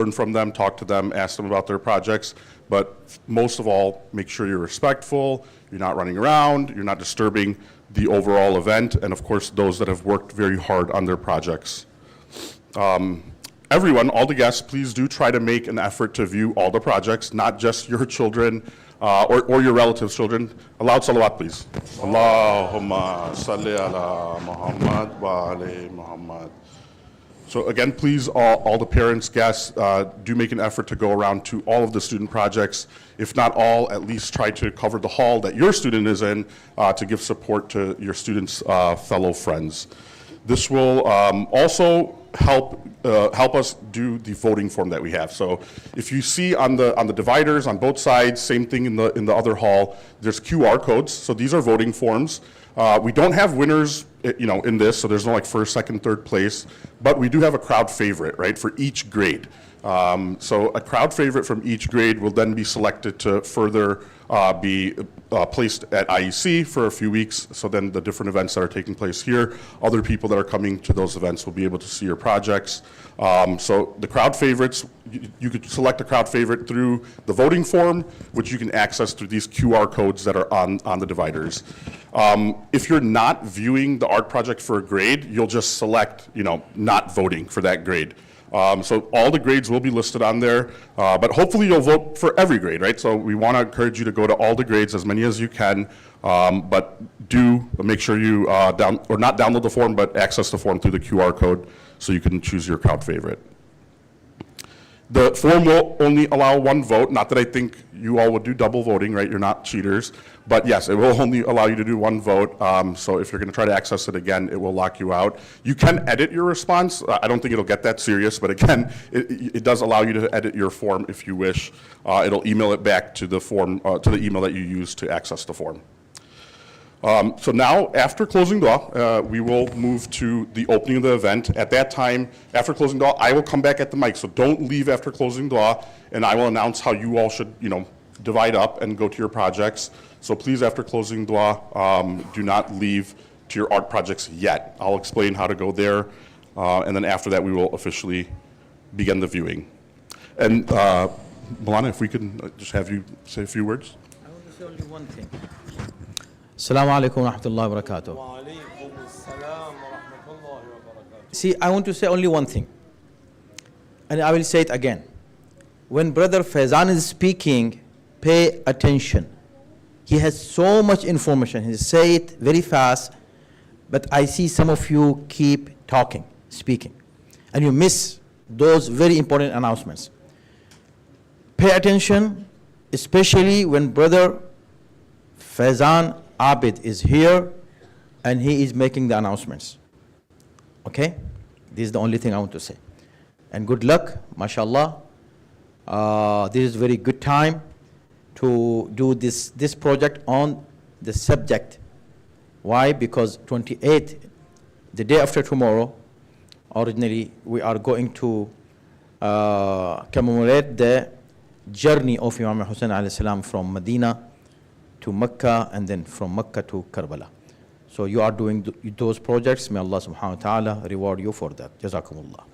learn from them, talk to them, ask them about their projects, but most of all, make sure you're respectful, you're not running around, you're not disturbing the overall event, and of course, those that have worked very hard on their projects. Everyone, all the guests, please do try to make an effort to view all the projects, not just your children or your relatives' children. A loud salawat, please. Allahumma salli ala Muhammad wa ali Muhammad. So again, please, all the parents, guests, do make an effort to go around to all of the student projects. If not all, at least try to cover the hall that your student is in to give support to your students' fellow friends. This will also help us do the voting form that we have. So if you see on the dividers on both sides, same thing in the other hall, there's QR codes. So these are voting forms. We don't have winners, in this, so there's no like first, second, third place, but we do have a crowd favorite, right, for each grade. So a crowd favorite from each grade will then be selected to further be placed at IEC for a few weeks. So then the different events that are taking place here, other people that are coming to those events will be able to see your projects. So the crowd favorites, you could select a crowd favorite through the voting form, which you can access through these QR codes that are on the dividers. If you're not viewing the art project for a grade, you'll just select, not voting for that grade. So all the grades will be listed on there, but hopefully you'll vote for every grade, right? So we want to encourage you to go to all the grades, as many as you can, but do make sure you not download the form, but access the form through the QR code so you can choose your crowd favorite. The form will only allow one vote. Not that I think you all would do double voting, right? You're not cheaters. But yes, it will only allow you to do one vote. So if you're going to try to access it again, it will lock you out. You can edit your response. I don't think it'll get that serious, but again, it does allow you to edit your form if you wish. It'll email it back to the form, to the email that you used to access the form. So now, after closing dua, we will move to the opening of the event. At that time, after closing dua, I will come back at the mic. So don't leave after closing dua, and I will announce how you all should, divide up and go to your projects. So please, after closing dua, do not leave to your art projects yet. I'll explain how to go there, and then after that, we will officially begin the viewing. And Milana, if we can just have you say a few words. I want to say only one thing. Assalamu alaikum wa rahmatullahi wa barakatuh. See, I want to say only one thing, and I will say it again. When Brother Faizan is speaking, pay attention. He has so much information. He say it very fast, but I see some of you keep talking, speaking, and you miss those very important announcements. Pay attention, especially when Brother Faizan Abid is here and he is making the announcements. Okay? This is the only thing I want to say. And good luck, mashallah. This is a very good time to do this project on the subject. Why? Because 28th, the day after tomorrow, originally we are going to commemorate the journey of Imam Hussain alayhi salam from Medina to Mecca, and then from Mecca to Karbala. So you are doing those projects. May Allah subhanahu wa ta'ala reward you for that. Jazakumullah.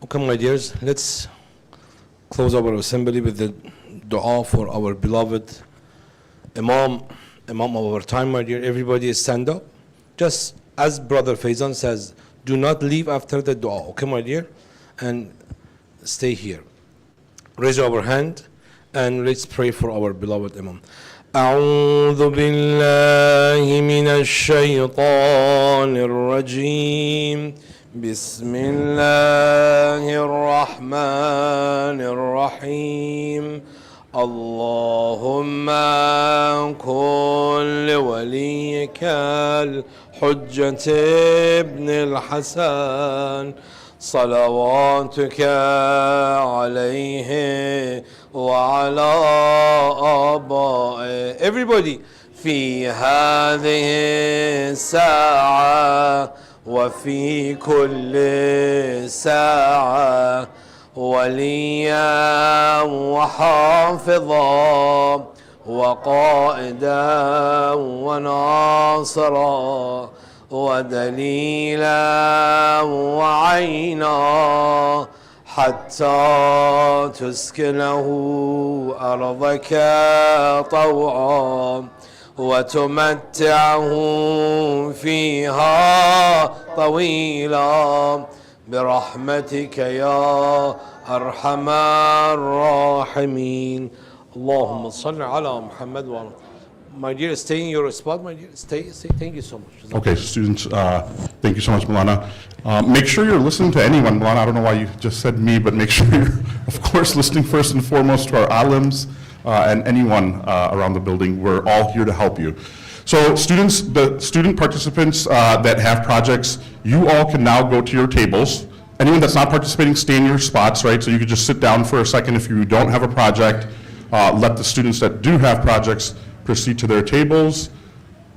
Okay, my dears, let's close our assembly with the dua for our beloved Imam of our time, my dear. Everybody stand up. Just as Brother Faizan says, do not leave after the dua, okay, my dear? And stay here. Raise our hand and let's pray for our beloved Imam. أعوذ بالله من الشيطان الرجيم بسم الله الرحمن الرحيم اللهم كن لوليك الحجة ابن الحسن صلواتك عليه وعلى آبائه. Everybody, في هذه الساعة وفي كل ساعة وليا وحافظا وقائدا وناصرا ودليلا وعينا حتى تسكنه أرضك طوعا وتمتعه فيها طويلا برحمتك يا أرحم الراحمين. اللهم صل على محمد وعلى. My dear, stay in your spot, my dear. Stay. Thank you so much. Okay, students, thank you so much, Milana. Make sure you're listening to anyone, Milana. I don't know why you just said me, but make sure you're, of course, listening first and foremost to our alims and anyone around the building. We're all here to help you. So students, the student participants that have projects, you all can now go to your tables. Anyone that's not participating, stay in your spots, right? So you could just sit down for a second if you don't have a project. Let the students that do have projects proceed to their tables.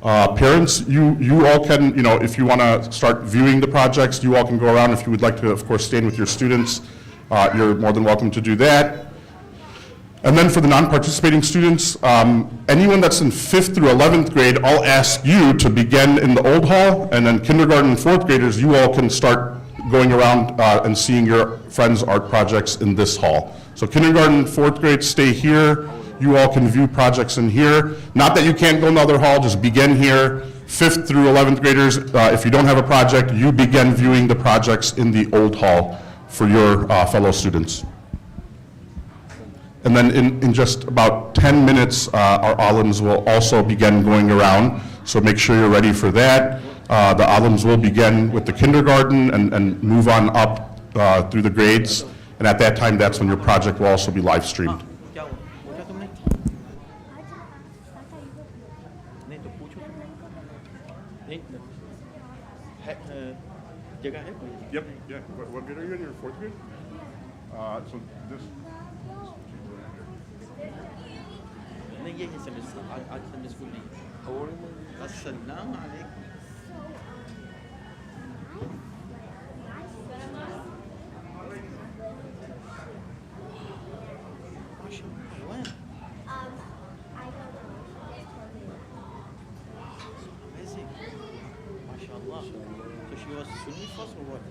Parents, you all can, if you want to start viewing the projects, you all can go around. If you would like to, of course, stand with your students, you're more than welcome to do that. And then for the non-participating students, anyone that's in 5th through 11th grade, I'll ask you to begin in the old hall, and then kindergarten and 4th graders, you all can start going around and seeing your friends' art projects in this hall. So kindergarten, 4th grade, stay here. You all can view projects in here. Not that you can't go in the other hall, just begin here. 5th through 11th graders, if you don't have a project, you begin viewing the projects in the old hall for your fellow students. And then in just about 10 minutes, our alims will also begin going around. So make sure you're ready for that. The alims will begin with the kindergarten and move on up through the grades. And at that time, that's when your project will also be live streamed. Yep, yeah. What grade are you in? Your 4th grade? So this. السلام عليكم. Amazing. MashaAllah. So she was Sunni first or what?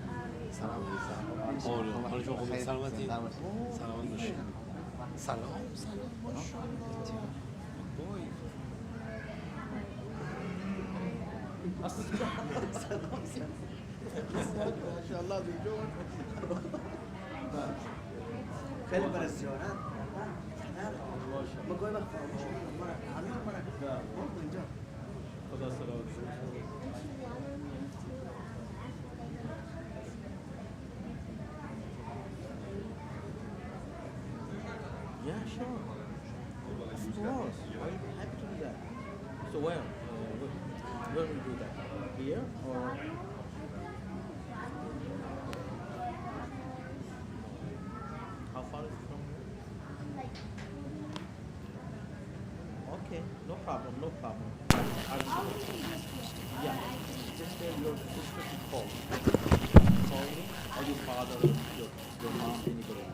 MashaAllah, they do it. Yeah, sure. Of course. I'm happy to do that. So where? Where will we do that? Here or? How far is it from here? Okay, no problem, no problem. Yeah, just tell your sister to call. Call me, or your father, your mom, anybody.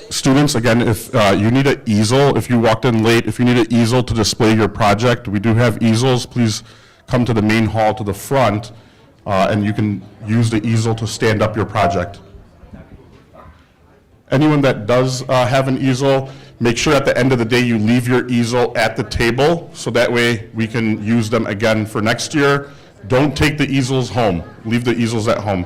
Students, again, if you need an easel, if you walked in late, if you need an easel to display your project, we do have easels. Please come to the main hall to the front, and you can use the easel to stand up your project. Anyone that does have an easel, make sure at the end of the day you leave your easel at the table, so that way we can use them again for next year. Don't take the easels home. Leave the easels at home.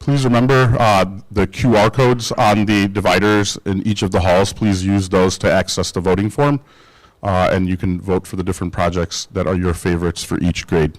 Please remember the QR codes on the dividers in each of the halls. Please use those to access the voting form, and you can vote for the different projects that are your favorites for each grade.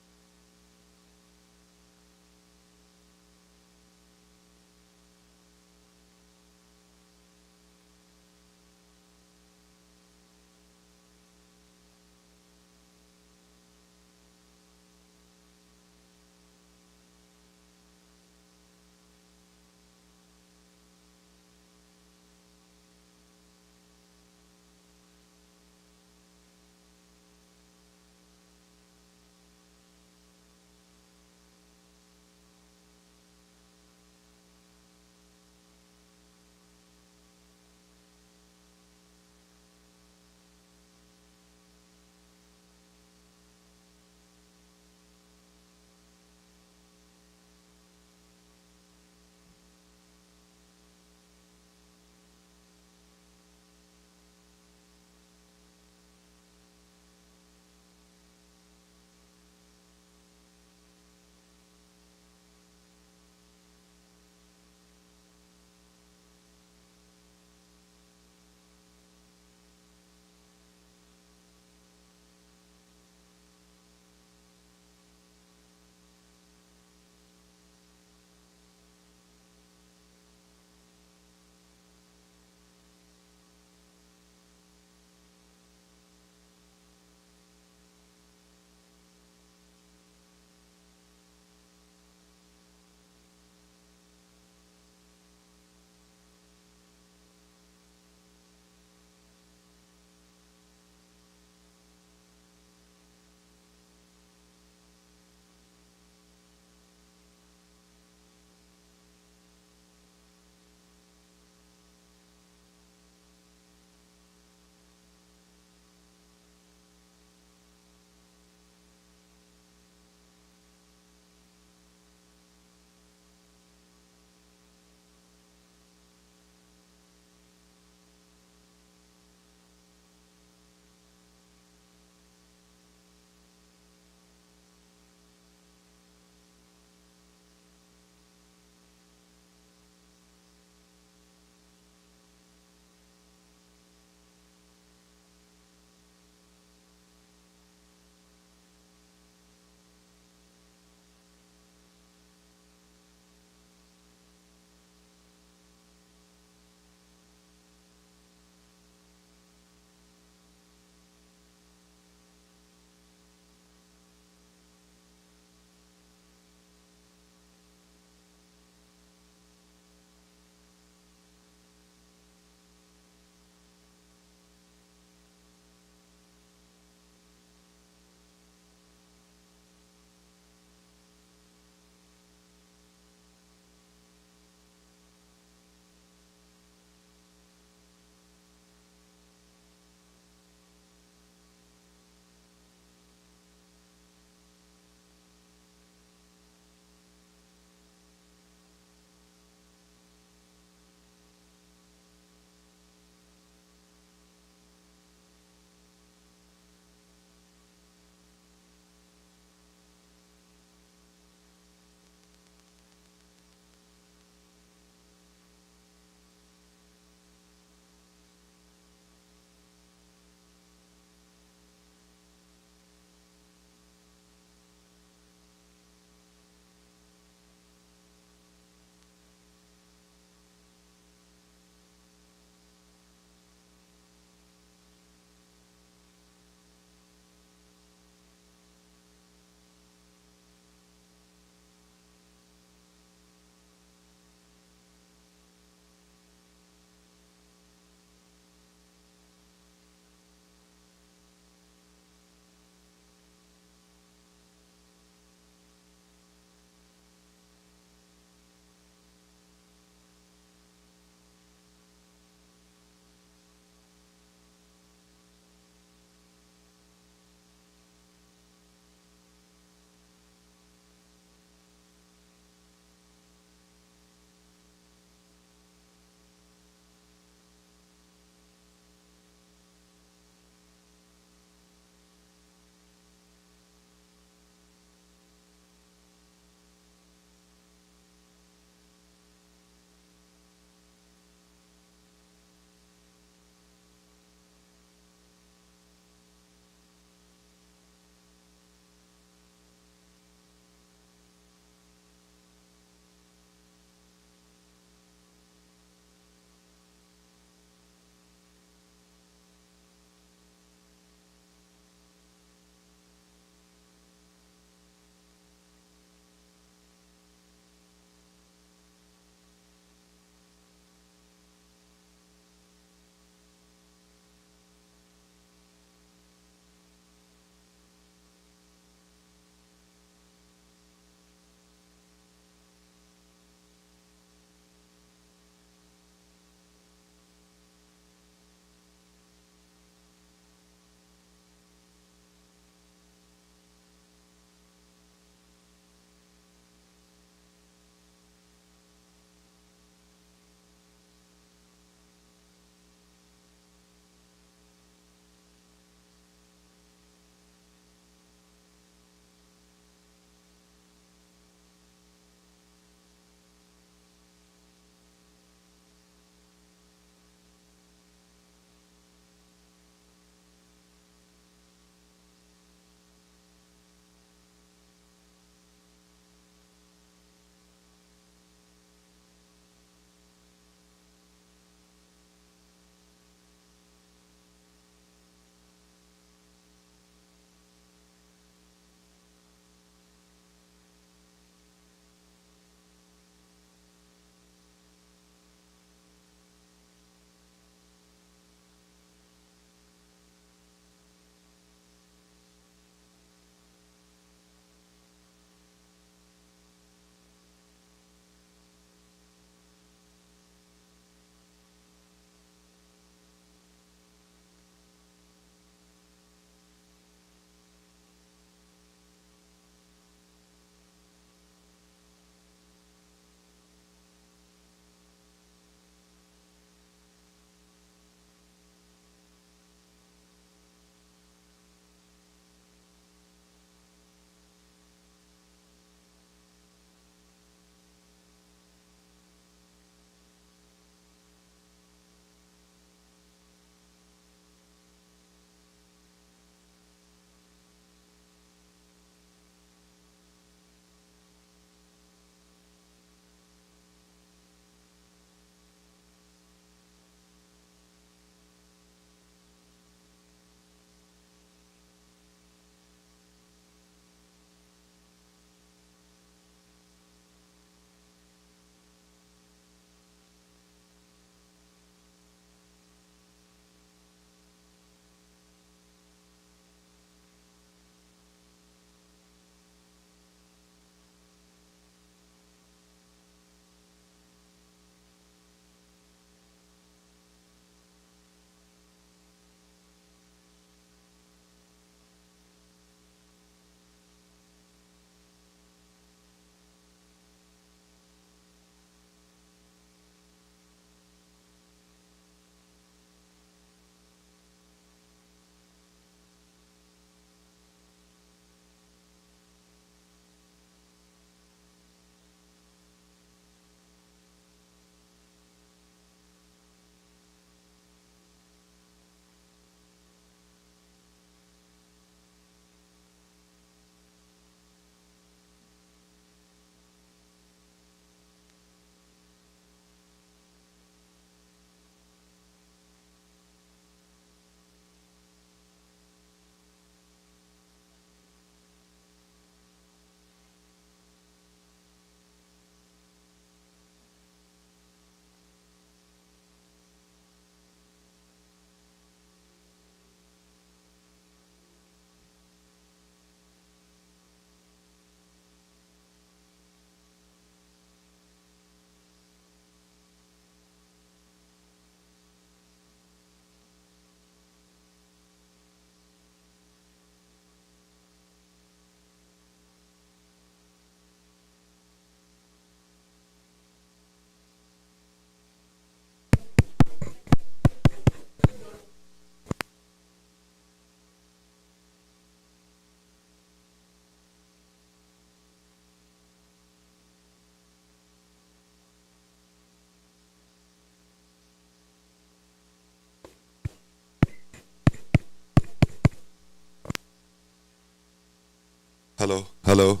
Hello, hello.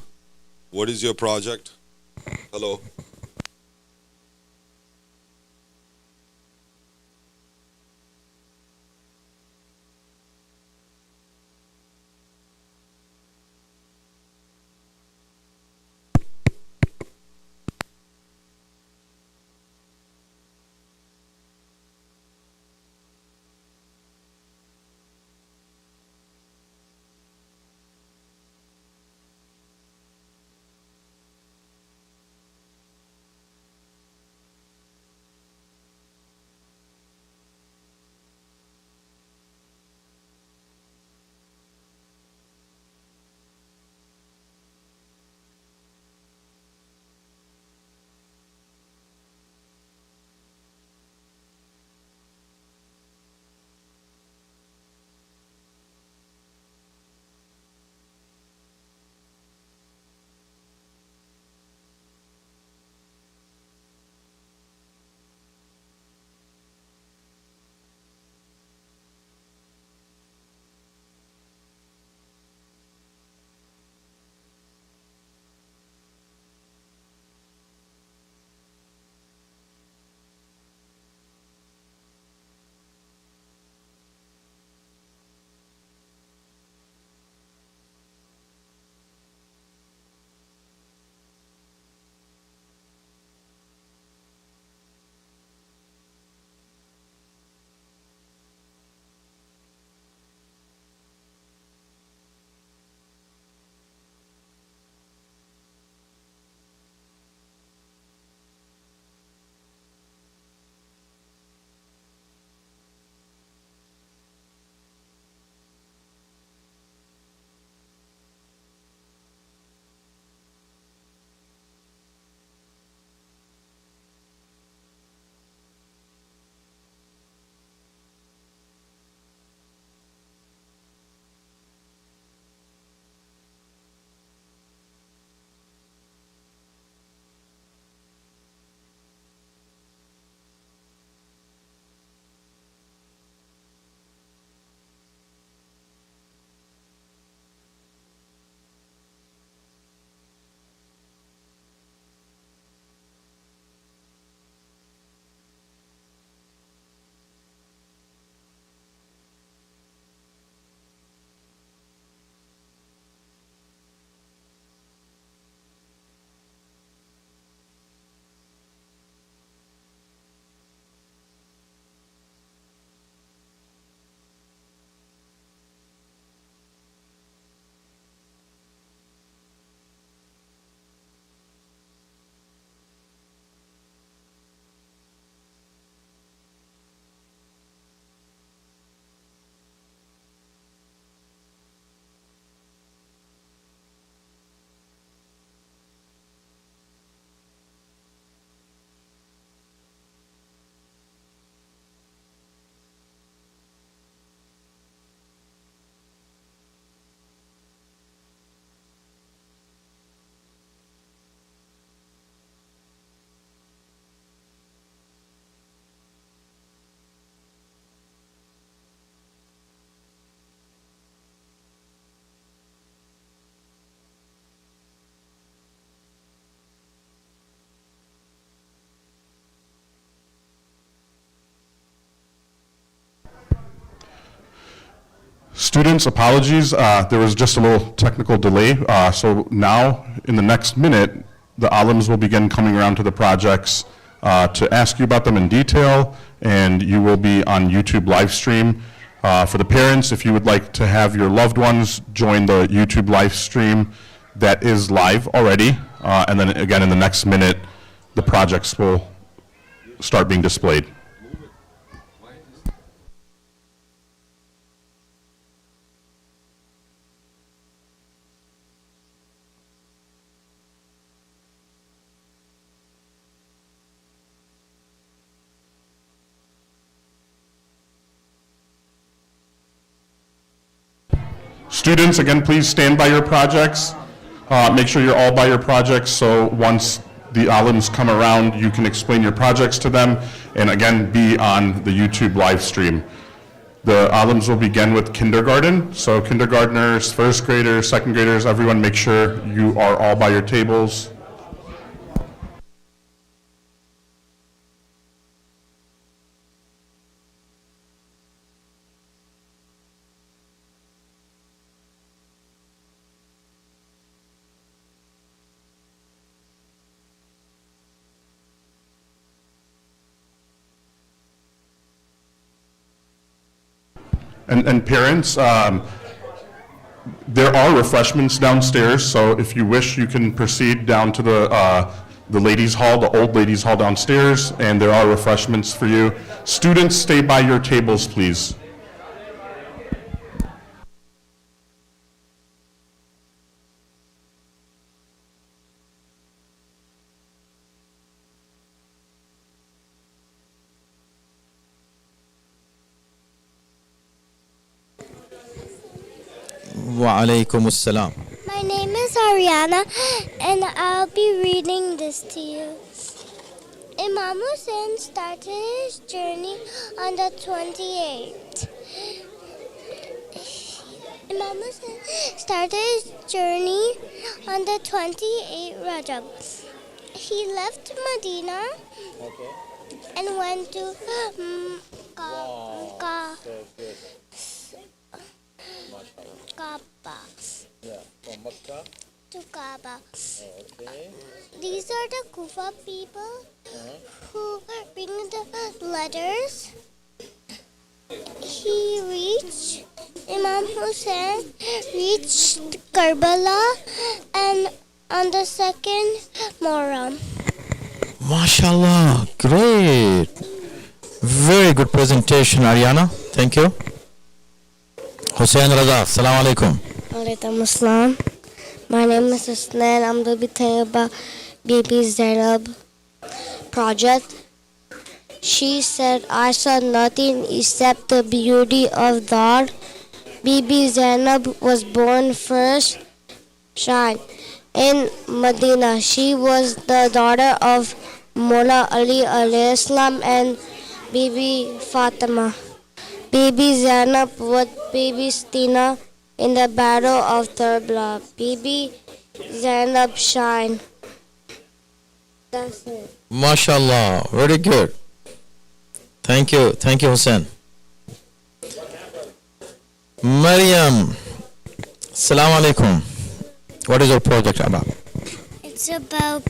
What is your project? Hello. Students, apologies. There was just a little technical delay. So now, in the next minute, the alims will begin coming around to the projects to ask you about them in detail, and you will be on YouTube live stream. For the parents, if you would like to have your loved ones join the YouTube live stream, that is live already. And then again, in the next minute, the projects will start being displayed. Students, again, please stand by your projects. Make sure you're all by your projects, so once the alims come around, you can explain your projects to them, and again, be on the YouTube live stream. The alims will begin with kindergarten. So kindergartners, first graders, second graders, everyone make sure you are all by your tables. And parents, there are refreshments downstairs, so if you wish, you can proceed down to the ladies' hall, the old ladies' hall downstairs, and there are refreshments for you. Students, stay by your tables, please. Wa alaikum assalam. My name is Ariana, and I'll be reading this to you. Imam Hussein started his journey on the 28th. Imam Hussein started his journey on the 28th Rajab. He left Medina and went to Kaaba. From Makkah. To Kaaba. These are the Kufa people who bring the letters. Imam Hussein reached Karbala and on the 2nd Muharram. MashaAllah, great. Very good presentation, Ariana. Thank you. Hussein Raza, Assalamu alaikum. Alaikum assalam. My name is Husnain. I'm going to be telling about Bibi Zainab project. She said, I saw nothing except the beauty of God. Bibi Zainab was born first shine in Medina. She was the daughter of Mullah Ali alayhi salam and Bibi Fatima. Bibi Zainab with Bibi Stina in the battle of Karbala. Bibi Zainab shine. That's it. MashaAllah, very good. Thank you, Hussein. Maryam, Assalamu alaikum. What is your project about? It's about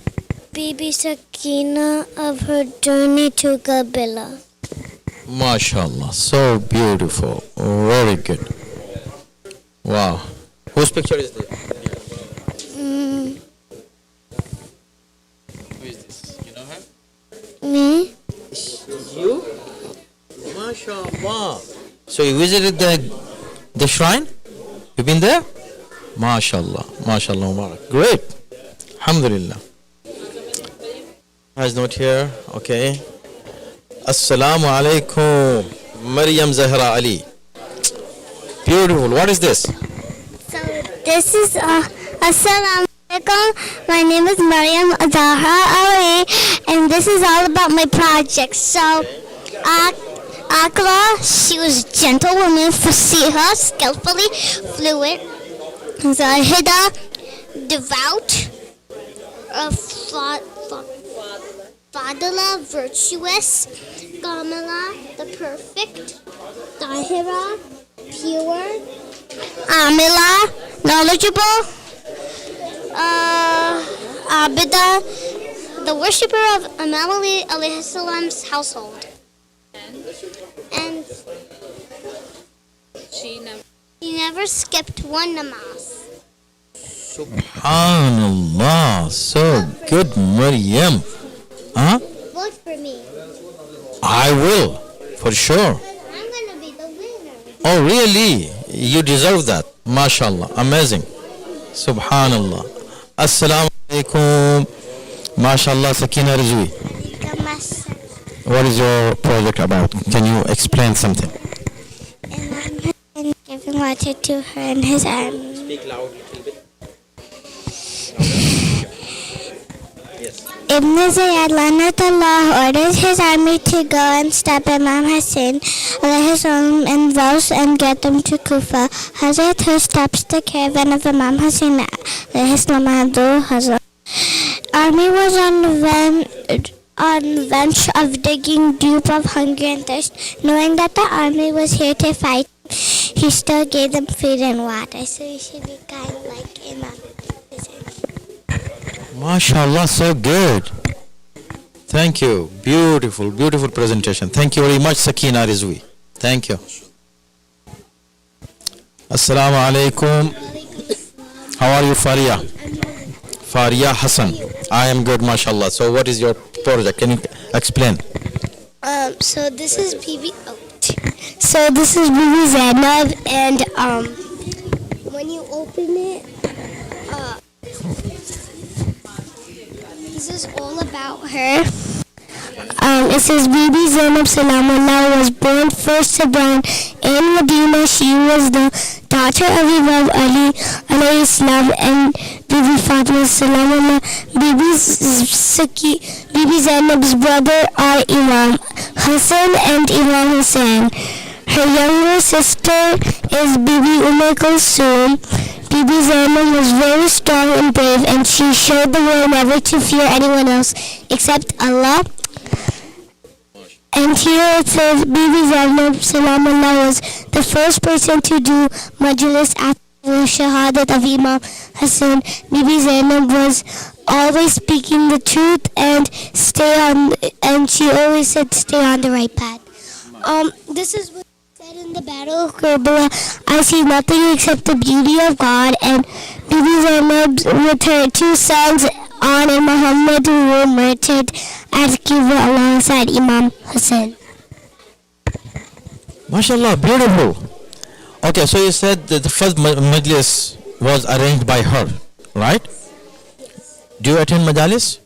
Bibi Sakina of her journey to Karbala. MashaAllah, so beautiful. Very good. Wow. Whose picture is this? Who is this? You know her? Me? You? MashaAllah. So you visited the shrine? You been there? MashaAllah. MashaAllah. Mubarak. Great. Alhamdulillah. Is not here. Okay. Assalamu alaikum. Maryam Zahra Ali. Beautiful. What is this? So this is Assalamu alaikum. My name is Maryam Zahra Ali, and this is all about my project. So Akla, she was a gentle woman, fasiha, skillfully fluent. Zahida, devout. Fadila, virtuous. Kamala, the perfect. Tahira, pure. Amila, knowledgeable. Abida, the worshipper of Imam Ali alayhi salam's household. And she never skipped one namaz. Subhanallah. So good, Maryam. Huh? Vote for me. I will, for sure. I'm gonna be the winner. Oh, really? You deserve that. MashaAllah. Amazing. Subhanallah. Assalamu alaikum. MashaAllah, Sakina Rizwi. What is your project about? Can you explain something? And giving water to her in his arms. Speak loud a little bit. Yes. Ibn Ziyad Lanatullah ordered his army to go and stop Imam Hussein and vows and get them to Kufa. Hazrat Hus stops the caravan of Imam Hussein Hazrat. Army was on bench of digging, deep of hunger and thirst. Knowing that the army was here to fight, he still gave them food and water. So we should be kind like Imam Hussein. MashaAllah, so good. Thank you. Beautiful, beautiful presentation. Thank you very much, Sakina Rizwi. Thank you. Assalamu alaikum. How are you, Faria? Faria Hassan. I am good, mashallah. So what is your project? Can you explain? So this is Bibi. So this is Bibi Zainab, and when you open it, this is all about her. It says Bibi Zainab Salamullah was born first born in Medina. She was the daughter of Imam Ali alayhi salam and Bibi Fatima Salamullah. Bibi Zainab's brother are Imam Hassan and Imam Hussain. Her younger sister is Bibi Kulsum. Bibi Zainab was very strong and brave, and she showed the world never to fear anyone else except Allah. And here it says Bibi Zainab Salamullah was the first person to do majlis after the shahadat of Imam Hassan. Bibi Zainab was always speaking the truth and she always said stay on the right path. This is what said in the battle of Karbala. I see nothing except the beauty of God, and Bibi Zainab with her two sons on and Muhammad who were martyred at Kufa alongside Imam Hussain. MashaAllah, beautiful. Okay, so you said that the first majlis was arranged by her, right? Do you attend majalis?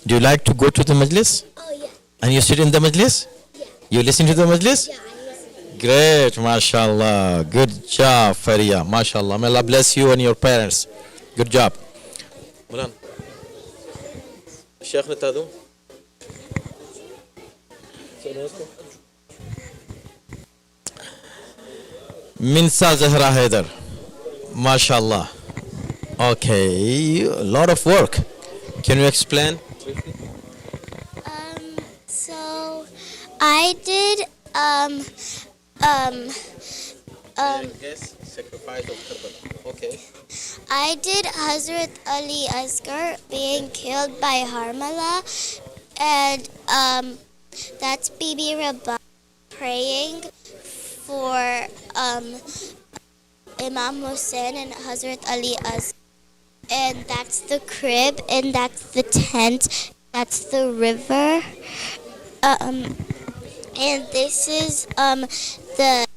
Do you like to go to the majlis? Oh, yeah. And you sit in the majlis? Yeah. You listen to the majlis? Yeah, I listen. Great, mashallah. Good job, Faria. Mashallah. May Allah bless you and your parents. Good job. Mulan. Sheikh Natadu. Minsa Zahra Haider. Mashallah. Okay, a lot of work. Can you explain? So I did Sacrifice of Karbala. Okay. I did Hazrat Ali Asghar being killed by Harmala, and that's Bibi Rabah praying for Imam Hussain and Hazrat Ali Asghar. And that's the crib, and that's the tent, that's the river, and this is the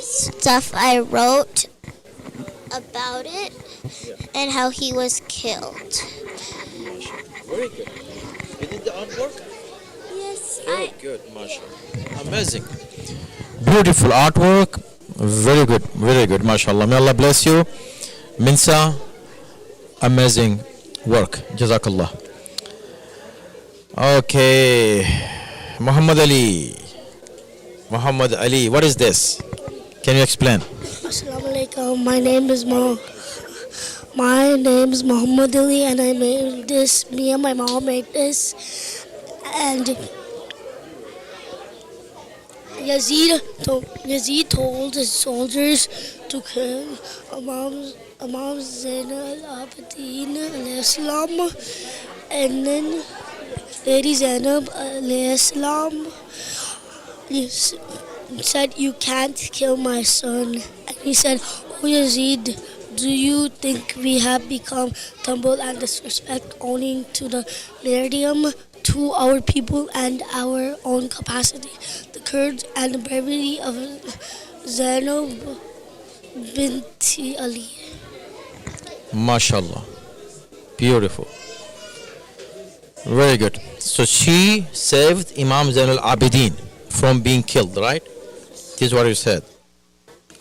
stuff I wrote about it and how he was killed. Very good. You did the artwork? Yes, Very good, mashallah. Amazing. Beautiful artwork. Very good, mashallah. May Allah bless you. Minsa, amazing work. Jazakallah. Okay. Muhammad Ali. What is this? Can you explain? Assalamu alaikum. My name is Muhammad Ali, and I made this. Me and my mom made this, and Yazid told his soldiers to kill Imam Zainal Abidin alayhi salam, and then Lady Zainab alayhi salam said, "You can't kill my son." And he said, "Oh Yazid, do you think we have become humble and disrespect owning to the medium to our people and our own capacity, the courage and the bravery of Zainab binti Ali?" MashaAllah. Beautiful. Very good. So she saved Imam Zainul Abidin from being killed, right? This is what you said.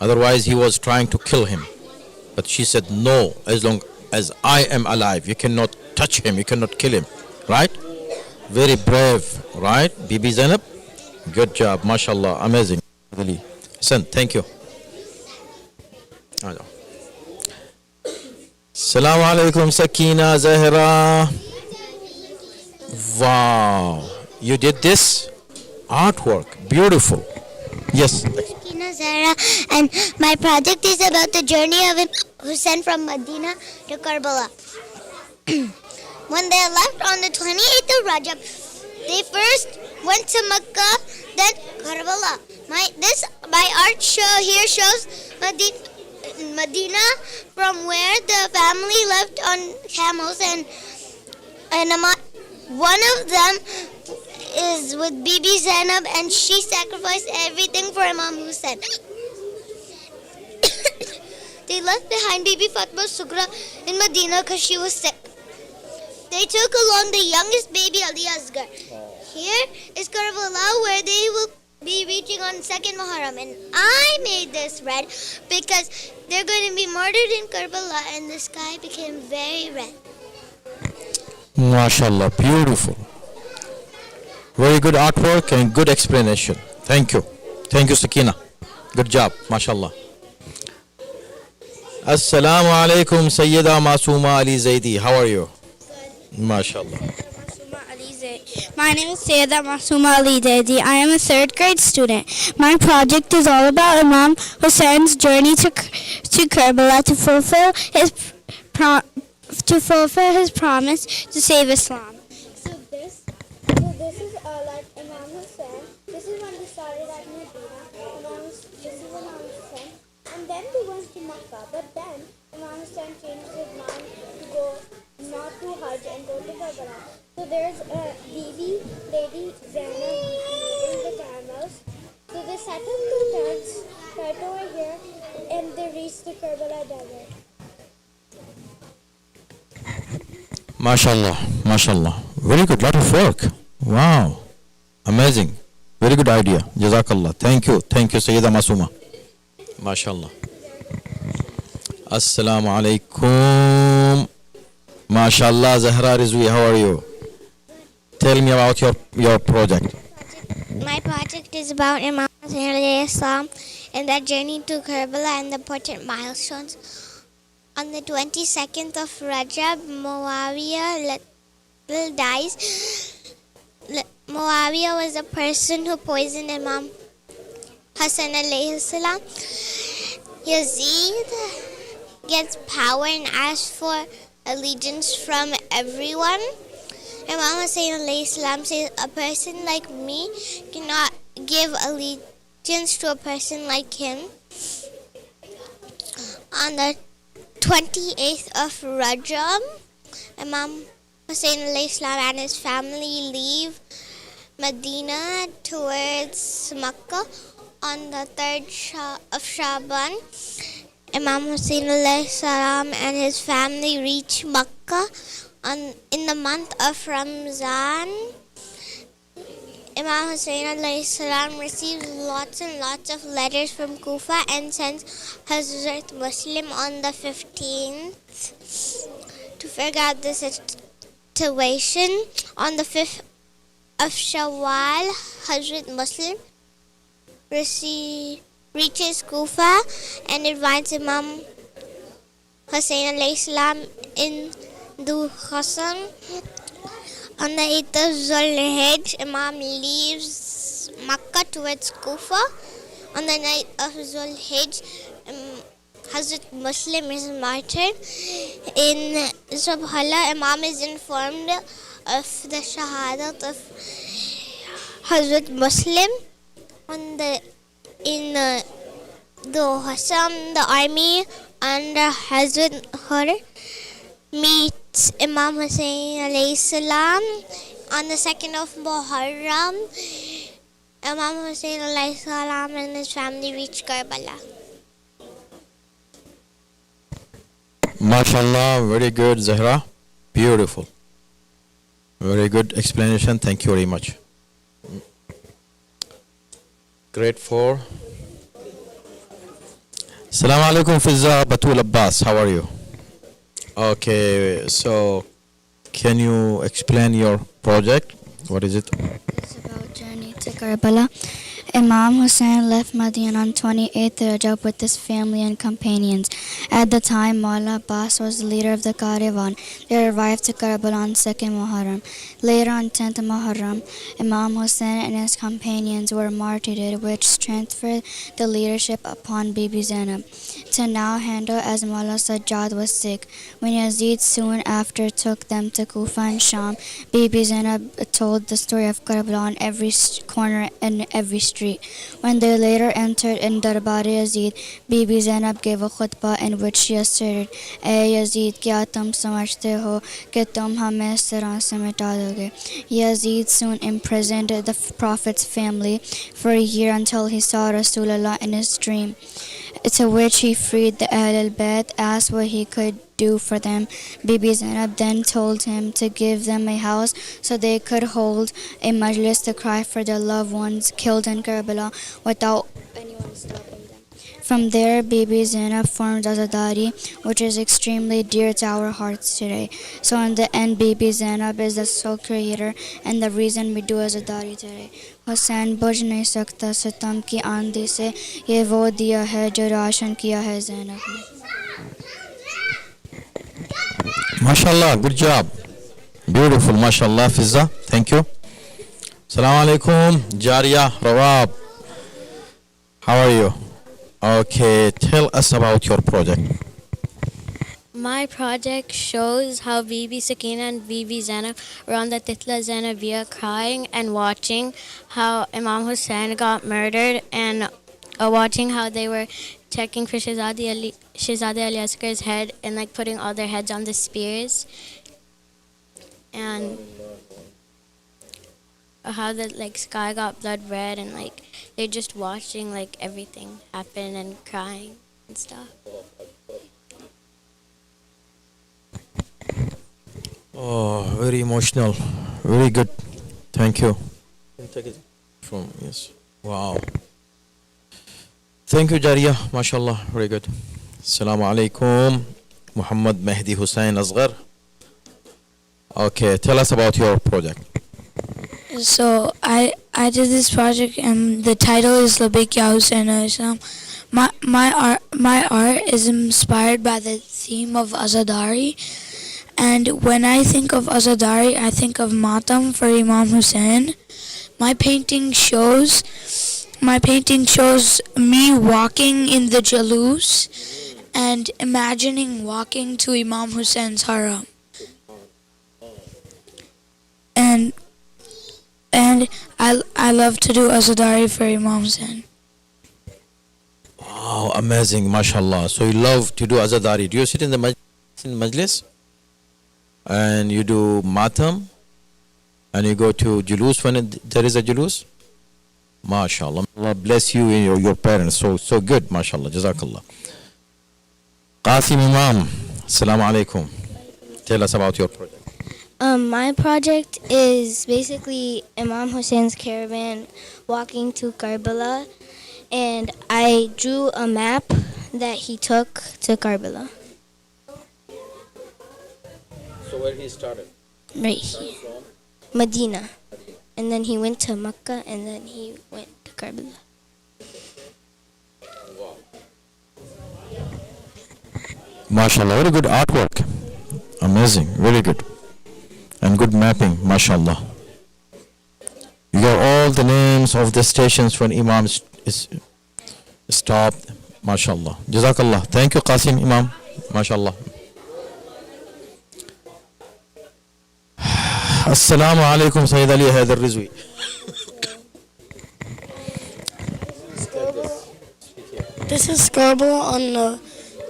Otherwise, he was trying to kill him. But she said, no, as long as I am alive, you cannot touch him, you cannot kill him. right? Very brave, right? Bibi Zainab? Good job, mashallah, amazing. Really. Son, thank you. Assalamu alaikum, Sakina, Zahra. Wow, you did this artwork, beautiful. Yes. Sakina Zahra, and my project is about the journey of Hussein from Medina to Karbala. When they left on the 28th of Rajab, they first went to Mecca, then Karbala. My art here shows Medina from where the family left on camels, and one of them is with Bibi Zainab, and she sacrificed everything for Imam Hussein. They left behind Bibi Fatma Sugra in Medina because she was sick. They took along the youngest baby, Ali Asghar. Here is Karbala, where they will be reaching on 2nd Muharram. And I made this red because they're going to be murdered in Karbala, and the sky became very red. MashaAllah, beautiful. Very good artwork and good explanation. Thank you. Thank you, Sakina. Good job, MashaAllah. Assalamu alaikum, Sayyida Masuma Ali Zaidi. How are you? MashaAllah. My name is Sayyida Masuma Ali Zaidi. I am a 3rd grade student. My project is all about Imam Hussein's journey to Karbala to fulfill his promise to save Islam. So this is like Imam Hussein. This is when they started at Medina. This is Imam Hussein. And then they went to Makkah. But then Imam Hussein changed his mind to go not to Hajj and go to Karbala. So there's a lady Zainab leading the camels. So they set up the tents right over here, and they reached the Karbala desert. MashaAllah, MashaAllah. Very good, lot of work. Wow. Amazing. Very good idea. Jazakallah. Thank you, Sayyida Masuma. MashaAllah. Assalamu alaikum. MashaAllah, Zahra Rizwi, how are you? Tell me about your project. My project is about Imam Hussein alayhi salam and that journey to Karbala and the important milestones. On the 22nd of Rajab, Muawiyah dies. Muawiyah was the person who poisoned Imam Hussein alayhi salam. Yazid gets power and asks for allegiance from everyone. Imam Hussein alayhi salam says, a person like me cannot give allegiance to a person like him. On the 28th of Rajab, Imam Hussein alayhi salam and his family leave Medina towards Makkah. On the 3rd of Shaban, Imam Hussein alayhi salam and his family reach Makkah. In the month of Ramzan, Imam Hussein alayhi salam receives lots and lots of letters from Kufa and sends Hazrat Muslim on the 15th to figure out the situation. On the 5th of Shawwal, Hazrat Muslim reaches Kufa and invites Imam Hussein alayhi salam in Du Hassan. On the 8th of Zulhijjah, Imam leaves Makkah towards Kufa. On the night of Zulhijjah, Hazrat Muslim is martyred. In Subhala, Imam is informed of the shahadat of Hazrat Muslim. In Du Hassan, the army under Hazrat Hur meets Imam Hussein alayhi salam. On the 2nd of Muharram, Imam Hussein alayhi salam and his family reach Karbala. MashaAllah, very good, Zahra. Beautiful. Very good explanation. Thank you very much. Grade 4. Assalamu alaikum, Fizza Batul Abbas. How are you? Okay, so Can you explain your project? What is it? It's about journey to Karbala. Imam Hussain left Medina on 28th Rajab with his family and companions. At the time, Maula Abbas was the leader of the caravan. They arrived to Karbala on 2nd Muharram. Later on 10th Muharram, Imam Hussain and his companions were martyred, which transferred the leadership upon Bibi Zainab to now handle as Maula Sajjad was sick. When Yazid soon after took them to Kufa and Sham, Bibi Zainab told the story of Karbala on every corner and every street. When they later entered in Darbar Yazid, Bibi Zainab gave a khutbah in which she asserted, "Ay Yazid, kya tum samajhte ho कि तुम हमें इस तरह से मिटा दोगे?" Yazid soon imprisoned the Prophet's family for a year until he saw Rasulullah in his dream, to which he freed the Ahl al-Bayt, asked what he could do for them. Bibi Zainab then told him to give them a house so they could hold a majlis to cry for their loved ones killed in Karbala without anyone stopping them. From there, Bibi Zainab formed Azadari, which is extremely dear to our hearts today. So in the end, Bibi Zainab is the sole creator and the reason we do Azadari today. Hussain बुझ नहीं सकता सितम की आंधी से, ये वो दिया है जो रोशन किया है ज़ैनब ने. MashaAllah, good job. Beautiful, MashaAllah, Fizza. Thank you. Assalamu alaikum, Jariya, Rawab. How are you? Okay, tell us about your project. My project shows how Bibi Sakina and Bibi Zainab were on the Titla Zainabiyya crying and watching how Imam Hussain got murdered and watching how they were checking for Shehzadi Ali Askar's head and like putting all their heads on the spears, and how the like sky got blood red, and like they're just watching like everything happen and crying and stuff. Oh, very emotional. Very good. Thank you. Take it from, yes. Wow. Thank you, Jariya. MashaAllah. Very good. Assalamu alaikum. Muhammad Mehdi Hussain Asghar. Okay, tell us about your project. So I did this project and the title is Labbaik Ya Hussain Islam. My art is inspired by the theme of Azadari, and when I think of Azadari, I think of Matam for Imam Hussain. My painting shows me walking in the Jalus and imagining walking to Imam Hussein's haram. And I love to do Azadari for Imam Hussain. Wow, amazing, mashallah. So you love to do Azadari. Do you sit in the majlis? And you do matam? And you go to julus when there is a julus? MashaAllah. Allah bless you and your parents. So good, MashaAllah. Jazakallah. Qasim Imam, Assalamu alaikum. Tell us about your project. My project is basically Imam Hussein's caravan walking to Karbala, and I drew a map that he took to Karbala. So where he started? Right here. Medina. And then he went to Mecca, and then he went to Karbala. MashaAllah, very good artwork. Amazing, very good. And good mapping, MashaAllah. You got all the names of the stations when Imam is stopped. MashaAllah. Jazakallah. Thank you, Qasim Imam. MashaAllah. Assalamu alaikum, Sayyid Ali Haidar Rizwi. This is Karbala on the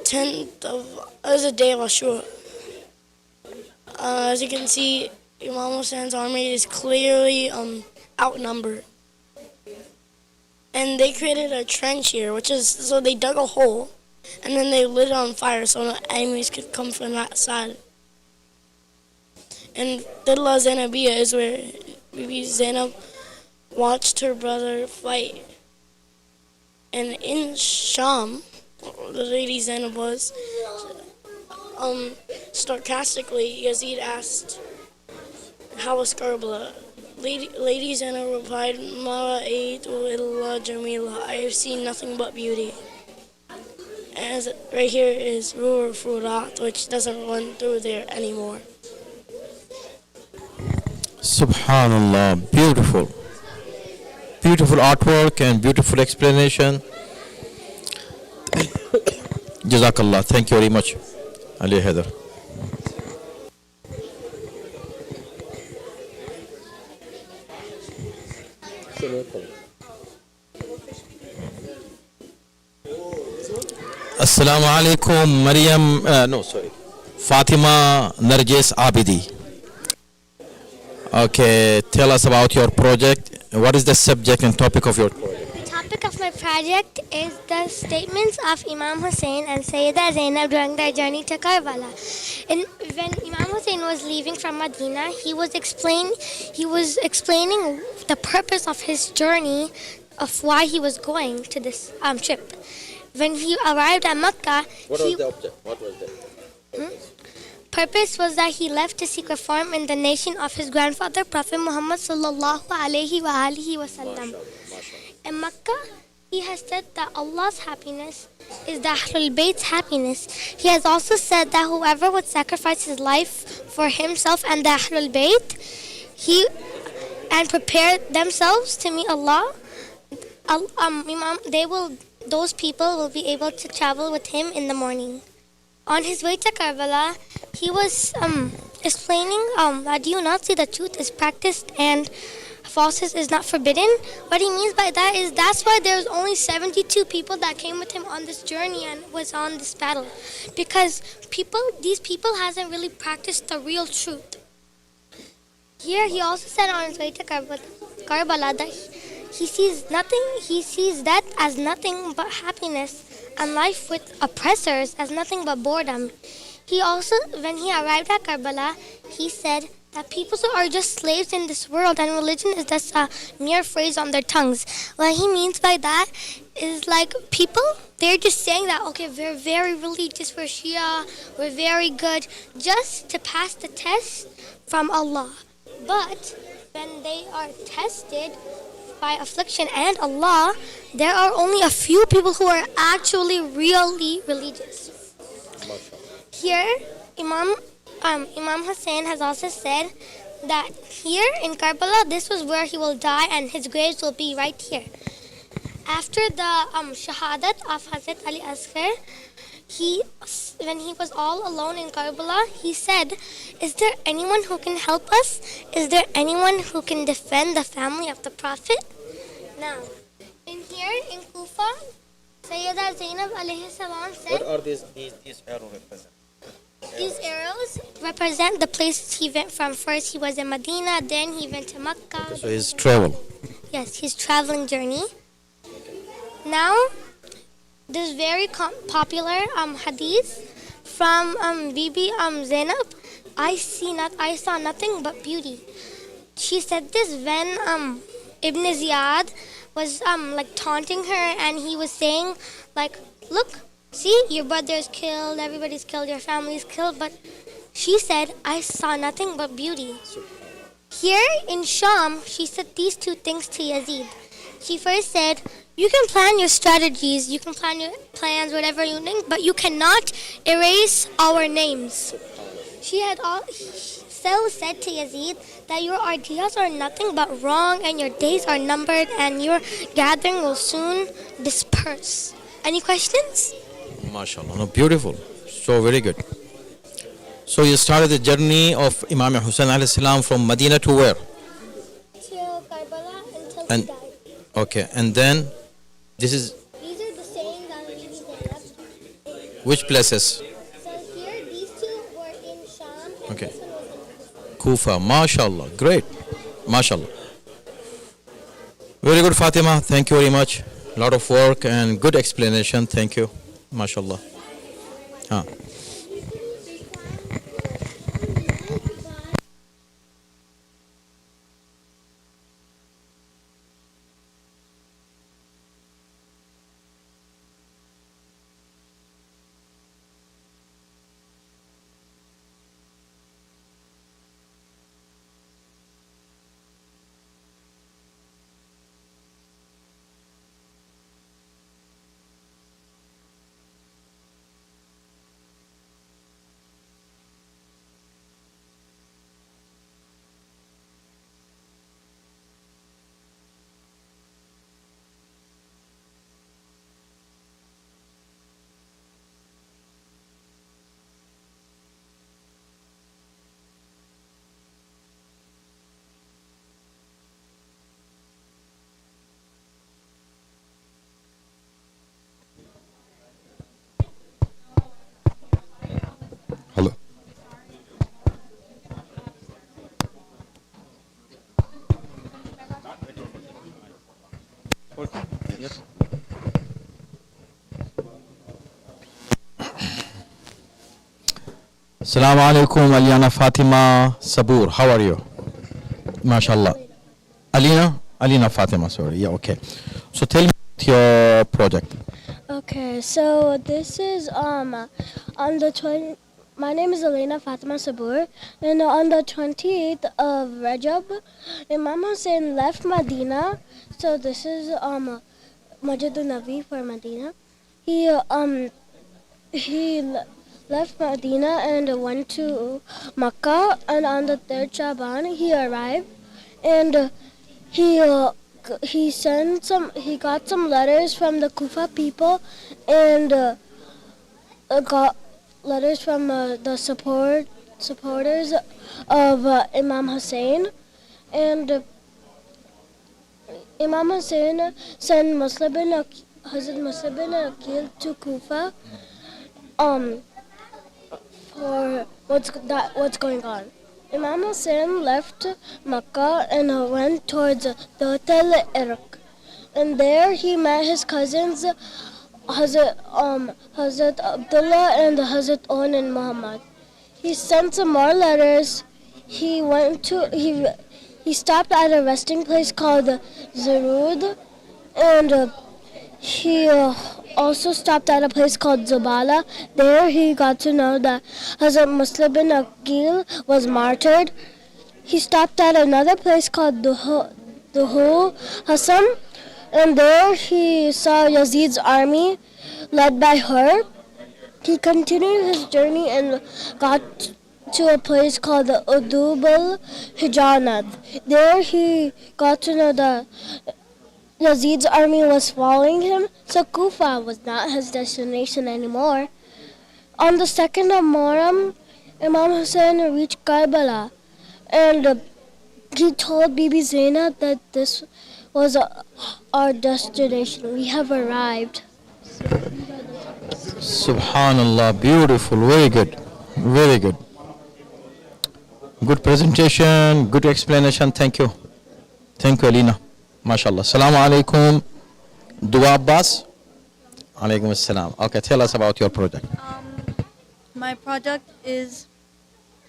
10th of, it was a day of Ashura. As you can see, Imam Hussein's army is clearly outnumbered. And they created a trench here, which is, so they dug a hole, and then they lit it on fire so the enemies could come from that side. And Titla Zainabiyya is where Bibi Zainab watched her brother fight. And in Sham, the lady Zainab was, sarcastically, Yazid asked how was Karbala? Ladies and I replied, Ma Eid illa Jamila. I have seen nothing but beauty. And right here is Ruhr Furat, which doesn't run through there anymore. Subhanallah, beautiful. Beautiful artwork and beautiful explanation. Jazakallah, thank you very much, Ali Heather. Assalamu alaikum, Maryam, no, sorry, Fatima Narjis Abidi. Okay, tell us about your project. What is the subject and topic of your project? The topic of my project is the statements of Imam Hussein and Sayyida Zainab during their journey to Karbala. And when Imam Hussein was leaving from Medina, he was explaining the purpose of his journey, of why he was going to this trip. When he arrived at Mecca, What was the object? What was the purpose was that he left to seek reform in the nation of his grandfather, Prophet Muhammad sallallahu alaihi wasallam. In Mecca, he has said that Allah's happiness is the Ahlul Bayt's happiness. He has also said that whoever would sacrifice his life for himself and the Ahlul Bayt, and prepare themselves to meet Allah, those people will be able to travel with him in the morning. On his way to Karbala, he was explaining that do you not see the truth is practiced and falsehood is not forbidden? What he means by that is that's why there's only 72 people that came with him on this journey and was on this battle. Because these people hasn't really practiced the real truth. Here he also said on his way to Karbala that he sees death as nothing but happiness and life with oppressors as nothing but boredom. He also, when he arrived at Karbala, he said that people are just slaves in this world and religion is just a mere phrase on their tongues. What he means by that is like people, they're just saying that, okay, we're very religious, we're Shia, we're very good, just to pass the test from Allah. But when they are tested by affliction and Allah, there are only a few people who are actually really religious. Here, Imam Hussein has also said that here in Karbala, this was where he will die and his graves will be right here. After the shahadat of Hazrat Ali Asghar, when he was all alone in Karbala, he said, is there anyone who can help us? Is there anyone who can defend the family of the Prophet? Now, in Kufa, Sayyida Zainab alayhi salam said, What are these arrows represent? These arrows represent the places he went from. First he was in Medina, then he went to Makkah. So his travel. Yes, his traveling journey. Now, this very popular hadith from Bibi Zainab, I saw nothing but beauty. She said this when Ibn Ziyad was like taunting her, and he was saying like, look, see, your brother is killed, everybody's killed, your family's killed, but she said, I saw nothing but beauty. Here in Sham, she said these two things to Yazid. She first said, you can plan your strategies, you can plan your plans, whatever you think, but you cannot erase our names. She had so said to Yazid that your ideas are nothing but wrong and your days are numbered and your gathering will soon disperse. Any questions? MashaAllah, no, beautiful. So very good. So you started the journey of Imam Hussain alayhi salam from Medina to where? To Karbala until And he died. okay, and then this is These are the sayings on Bibi Zainab. which places? So here, these two were in Sham, and Okay. this one was in Kufa. Kufa, MashaAllah, great, MashaAllah. Very good, Fatima. Thank you very much. Lot of work and good explanation. Thank you, MashaAllah. Assalamu alaikum, Aliana Fatima Sabur. How are you? MashaAllah. Alina Fatima, sorry. Yeah, okay. So tell me about your project. Okay, so this is on the 20. My name is Elena Fatima Sabur, and on the 28th of Rajab, Imam Hussain left Medina. So this is Masjid al-Nabi for Medina. He left Medina and went to Makkah, and on the 3rd Shaban he arrived, and he got some letters from the Kufa people, and got letters from the supporters of Imam Hussain, and Imam Hussain sent Hazrat Muslim bin Aqil to Kufa for what's going on. Imam Hussain left Makkah and went towards Dawt al-Irq, and there he met his cousins Hazrat Abdullah and Hazrat On and Muhammad. He sent some more letters. He stopped at a resting place called Zarud, and he also stopped at a place called Zabala. There he got to know that Hazrat Muslim bin Aqil was martyred. He stopped at another place called Duhu Hassan, and there he saw Yazid's army led by her. He continued his journey and got to a place called the Udub al-Hijanat. There he got to know that Yazid's army was following him, so Kufa was not his destination anymore. On the 2nd of Muharram, Imam Hussain reached Karbala, and he told Bibi Zainab that this was our destination. We have arrived. Subhanallah, beautiful, very good, very good. Good presentation, good explanation. Thank you, Alina. MashaAllah. Assalamu alaikum. Dua Abbas. Alaikum assalam. Okay, tell us about your project. My project is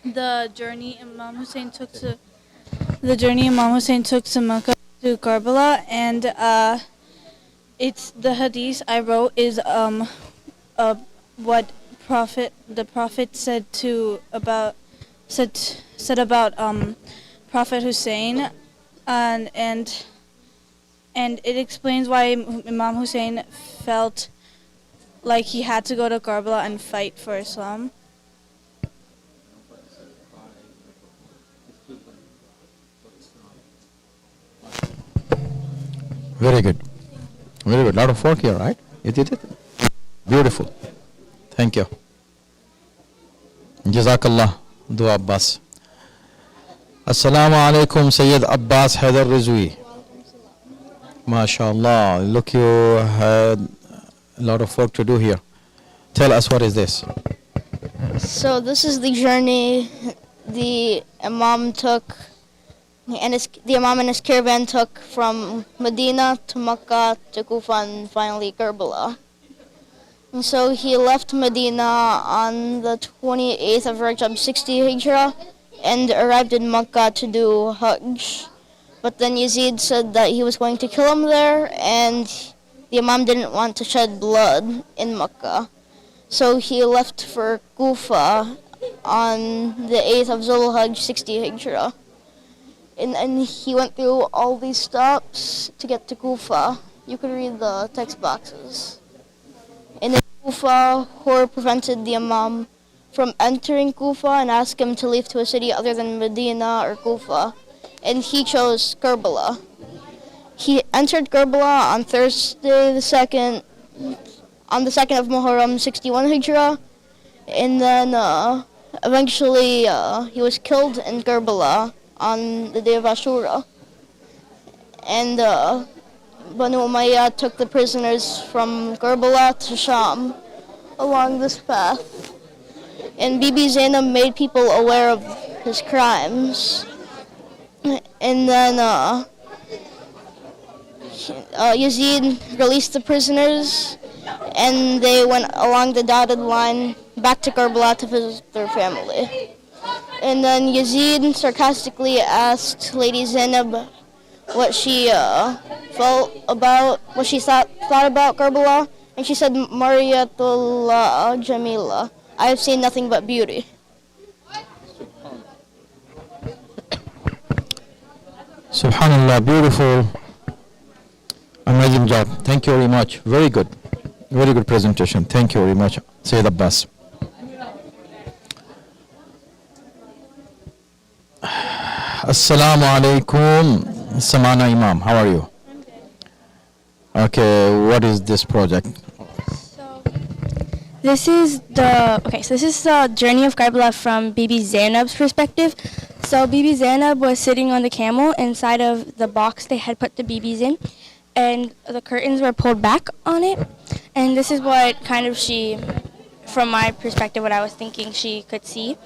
the journey Imam Hussain took to Makkah to Karbala, and it's the hadith I wrote is what the prophet said about Prophet Hussein, and it explains why Imam Hussein felt like he had to go to Karbala and fight for Islam. Very good. Very good. Lot of work here, right? You did it? Beautiful. Thank you. Jazakallah. Dua Abbas. Assalamu alaikum, Sayyid Abbas Haidar Rizwi. MashaAllah. Look, you had a lot of work to do here. Tell us, what is this? So this is the journey the Imam took, and the Imam and his caravan took from Medina to Makkah to Kufa and finally Karbala. And so he left Medina on the 28th of Rajab 60 Hijrah and arrived in Makkah to do Hajj. But then Yazid said that he was going to kill him there, and the Imam didn't want to shed blood in Makkah. So he left for Kufa on the 8th of Zulhajj 60 Hijrah. And he went through all these stops to get to Kufa. You could read the text boxes. And in Kufa, Hur prevented the Imam from entering Kufa and asked him to leave to a city other than Medina or Kufa. And he chose Karbala. He entered Karbala on Thursday the 2nd of Muharram 61 Hijrah, and then eventually he was killed in Karbala on the day of Ashura. And Banu Umayyah took the prisoners from Karbala to Sham along this path. And Bibi Zainab made people aware of his crimes. And then Yazid released the prisoners, and they went along the dotted line back to Karbala to visit their family. And then Yazid sarcastically asked Lady Zainab what she felt about, what she thought about Karbala, and she said, Mariyatul Jamila, I have seen nothing but beauty. Subhanallah, beautiful, amazing job. Thank you very much. Very good presentation. Thank you very much, Sayyid Abbas. Assalamu alaikum, Samana Imam. How are you? Okay, what is this project? This is the journey of Karbala from Bibi Zainab's perspective. So Bibi Zainab was sitting on the camel inside of the box they had put the Bibis in, and the curtains were pulled back on it. And this is what kind of from my perspective, what I was thinking she could see.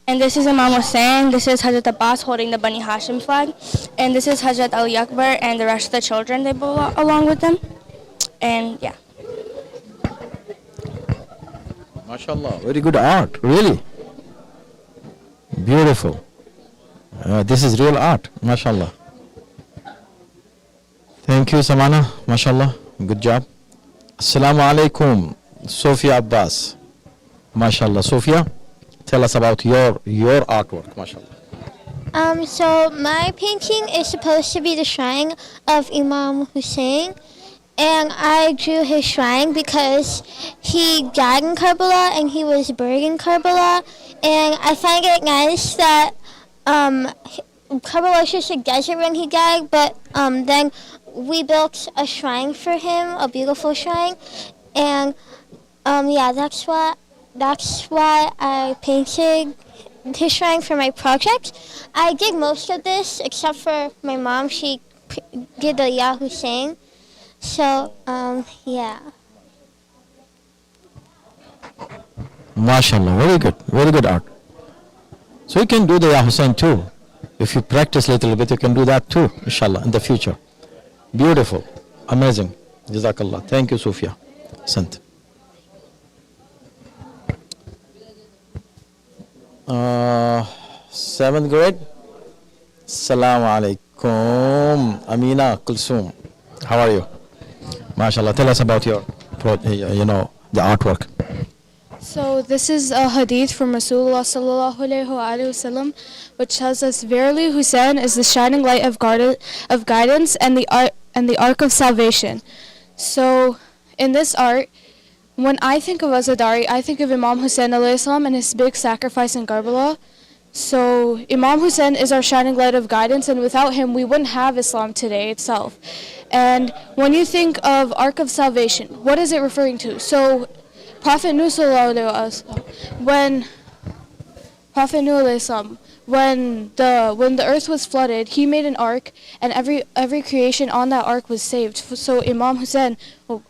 And this is Imam Hussain, this is Hazrat Abbas holding the Bani Hashim flag, and this is Hazrat Ali Akbar and the rest of the children they brought along with them. And yeah. MashaAllah, very good art, really. Beautiful. This is real art, MashaAllah. Thank you, Samana, MashaAllah, good job. Assalamu alaikum, Sophia Abbas. MashaAllah, Sophia, tell us about your artwork, MashaAllah. So my painting is supposed to be the shrine of Imam Hussein, and I drew his shrine because he died in Karbala and he was buried in Karbala, and I find it nice that Karbala was just a desert when he died, but then we built a shrine for him, a beautiful shrine, and yeah, that's why I painted his shrine for my project. I did most of this except for my mom. She did the Ya Hussein. So, yeah. MashaAllah, very good art. So you can do the Ya Hussein too. If you practice a little bit, you can do that too, inshallah, in the future. Beautiful, amazing. Jazakallah. Thank you, Sophia. Sant. 7th grade. Assalamu alaikum. Amina Kulsum. How are you? MashaAllah. Tell us about your, the artwork. So this is a hadith from Rasulullah sallallahu alaihi wasallam, which tells us, "Verily, Hussein is the shining light of guidance and the ark of salvation." So, in this art, when I think of Azadari, I think of Imam Hussein alayhi salam and his big sacrifice in Karbala. So, Imam Hussein is our shining light of guidance, and without him, we wouldn't have Islam today itself. And when you think of ark of salvation, what is it referring to? So, Prophet Nuh sallallahu alaihi wasallam, when the earth was flooded, he made an ark, and every creation on that ark was saved. So Imam Hussein,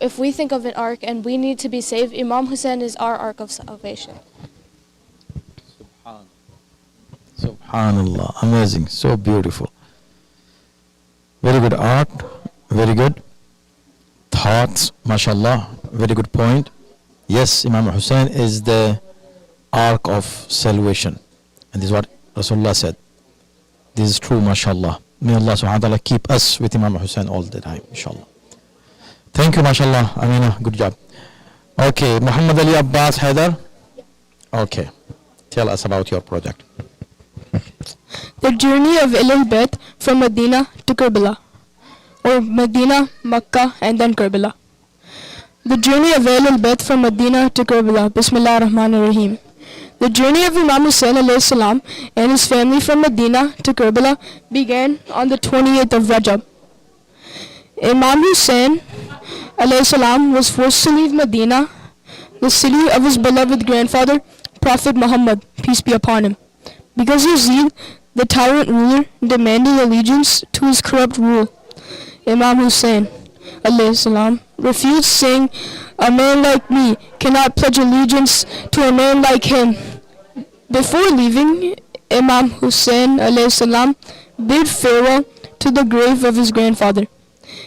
if we think of an ark and we need to be saved, Imam Hussein is our ark of salvation. Subhanallah, amazing, so beautiful. Very good art, very good thoughts, mashallah, very good point. Yes, Imam Hussein is the ark of salvation. And this is what Rasulullah said. This is true, mashallah. May Allah subhanahu wa ta'ala keep us with Imam Hussein all the time, inshallah. Thank you, mashallah. Amina, good job. Okay, Muhammad Ali Abbas Haidar. Okay, tell us about your project. The journey of Ahl Bayt from Medina to Karbala, or Medina, Makkah, and then Karbala. The journey of Ahl Bayt from Medina to Karbala. Bismillah ar-Rahman ar-Rahim. The journey of Imam Hussain alayhi salam and his family from Medina to Karbala began on the 28th of Rajab. Imam Hussain alayhi salam was forced to leave Medina, the city of his beloved grandfather, Prophet Muhammad, peace be upon him, because Yazid, the tyrant ruler, demanded allegiance to his corrupt rule. Imam Hussain alayhi salam refused, saying, "A man like me cannot pledge allegiance to a man like him." Before leaving, Imam Hussain alayhi salam bid farewell to the grave of his grandfather.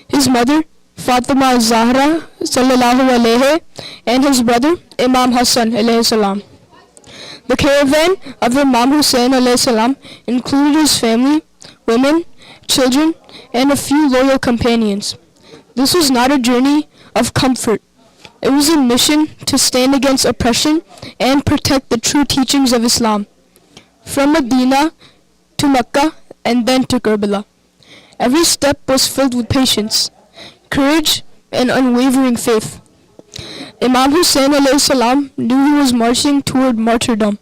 His mother, Fatima Zahra sallallahu alayhi, and his brother Imam Hassan alayhi salam. The caravan of Imam Hussein alayhi salam included his family, women, children, and a few loyal companions. This was not a journey of comfort. It was a mission to stand against oppression and protect the true teachings of Islam. From Medina to Mecca and then to Karbala. Every step was filled with patience, courage, and unwavering faith. Imam Hussein alayhi salam knew he was marching toward martyrdom,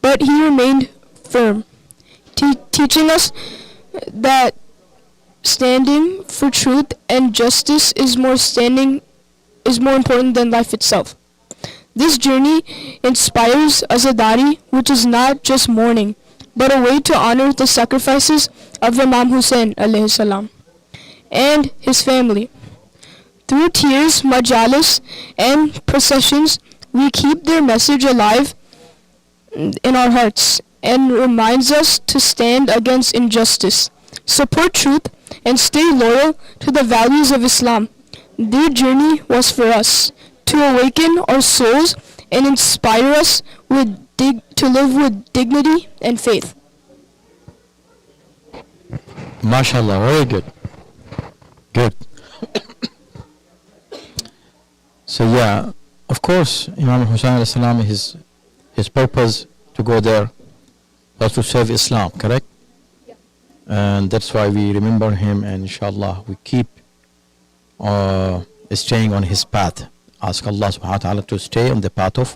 but he remained firm, teaching us that standing for truth and justice is more important than life itself. This journey inspires Azadari, which is not just mourning, but a way to honor the sacrifices of Imam Hussein alayhi salam and his family. Through tears, majalis, and processions, we keep their message alive in our hearts and reminds us to stand against injustice, support truth, and stay loyal to the values of Islam. Their journey was for us to awaken our souls and inspire us to live with dignity and faith. MashaAllah, very good. Good. So yeah, of course, Imam Hussein alayhi salam, his purpose to go there was to save Islam, correct? Yeah. And that's why we remember him, and inshallah we keep staying on his path. Ask Allah subhanahu wa ta'ala to stay on the path of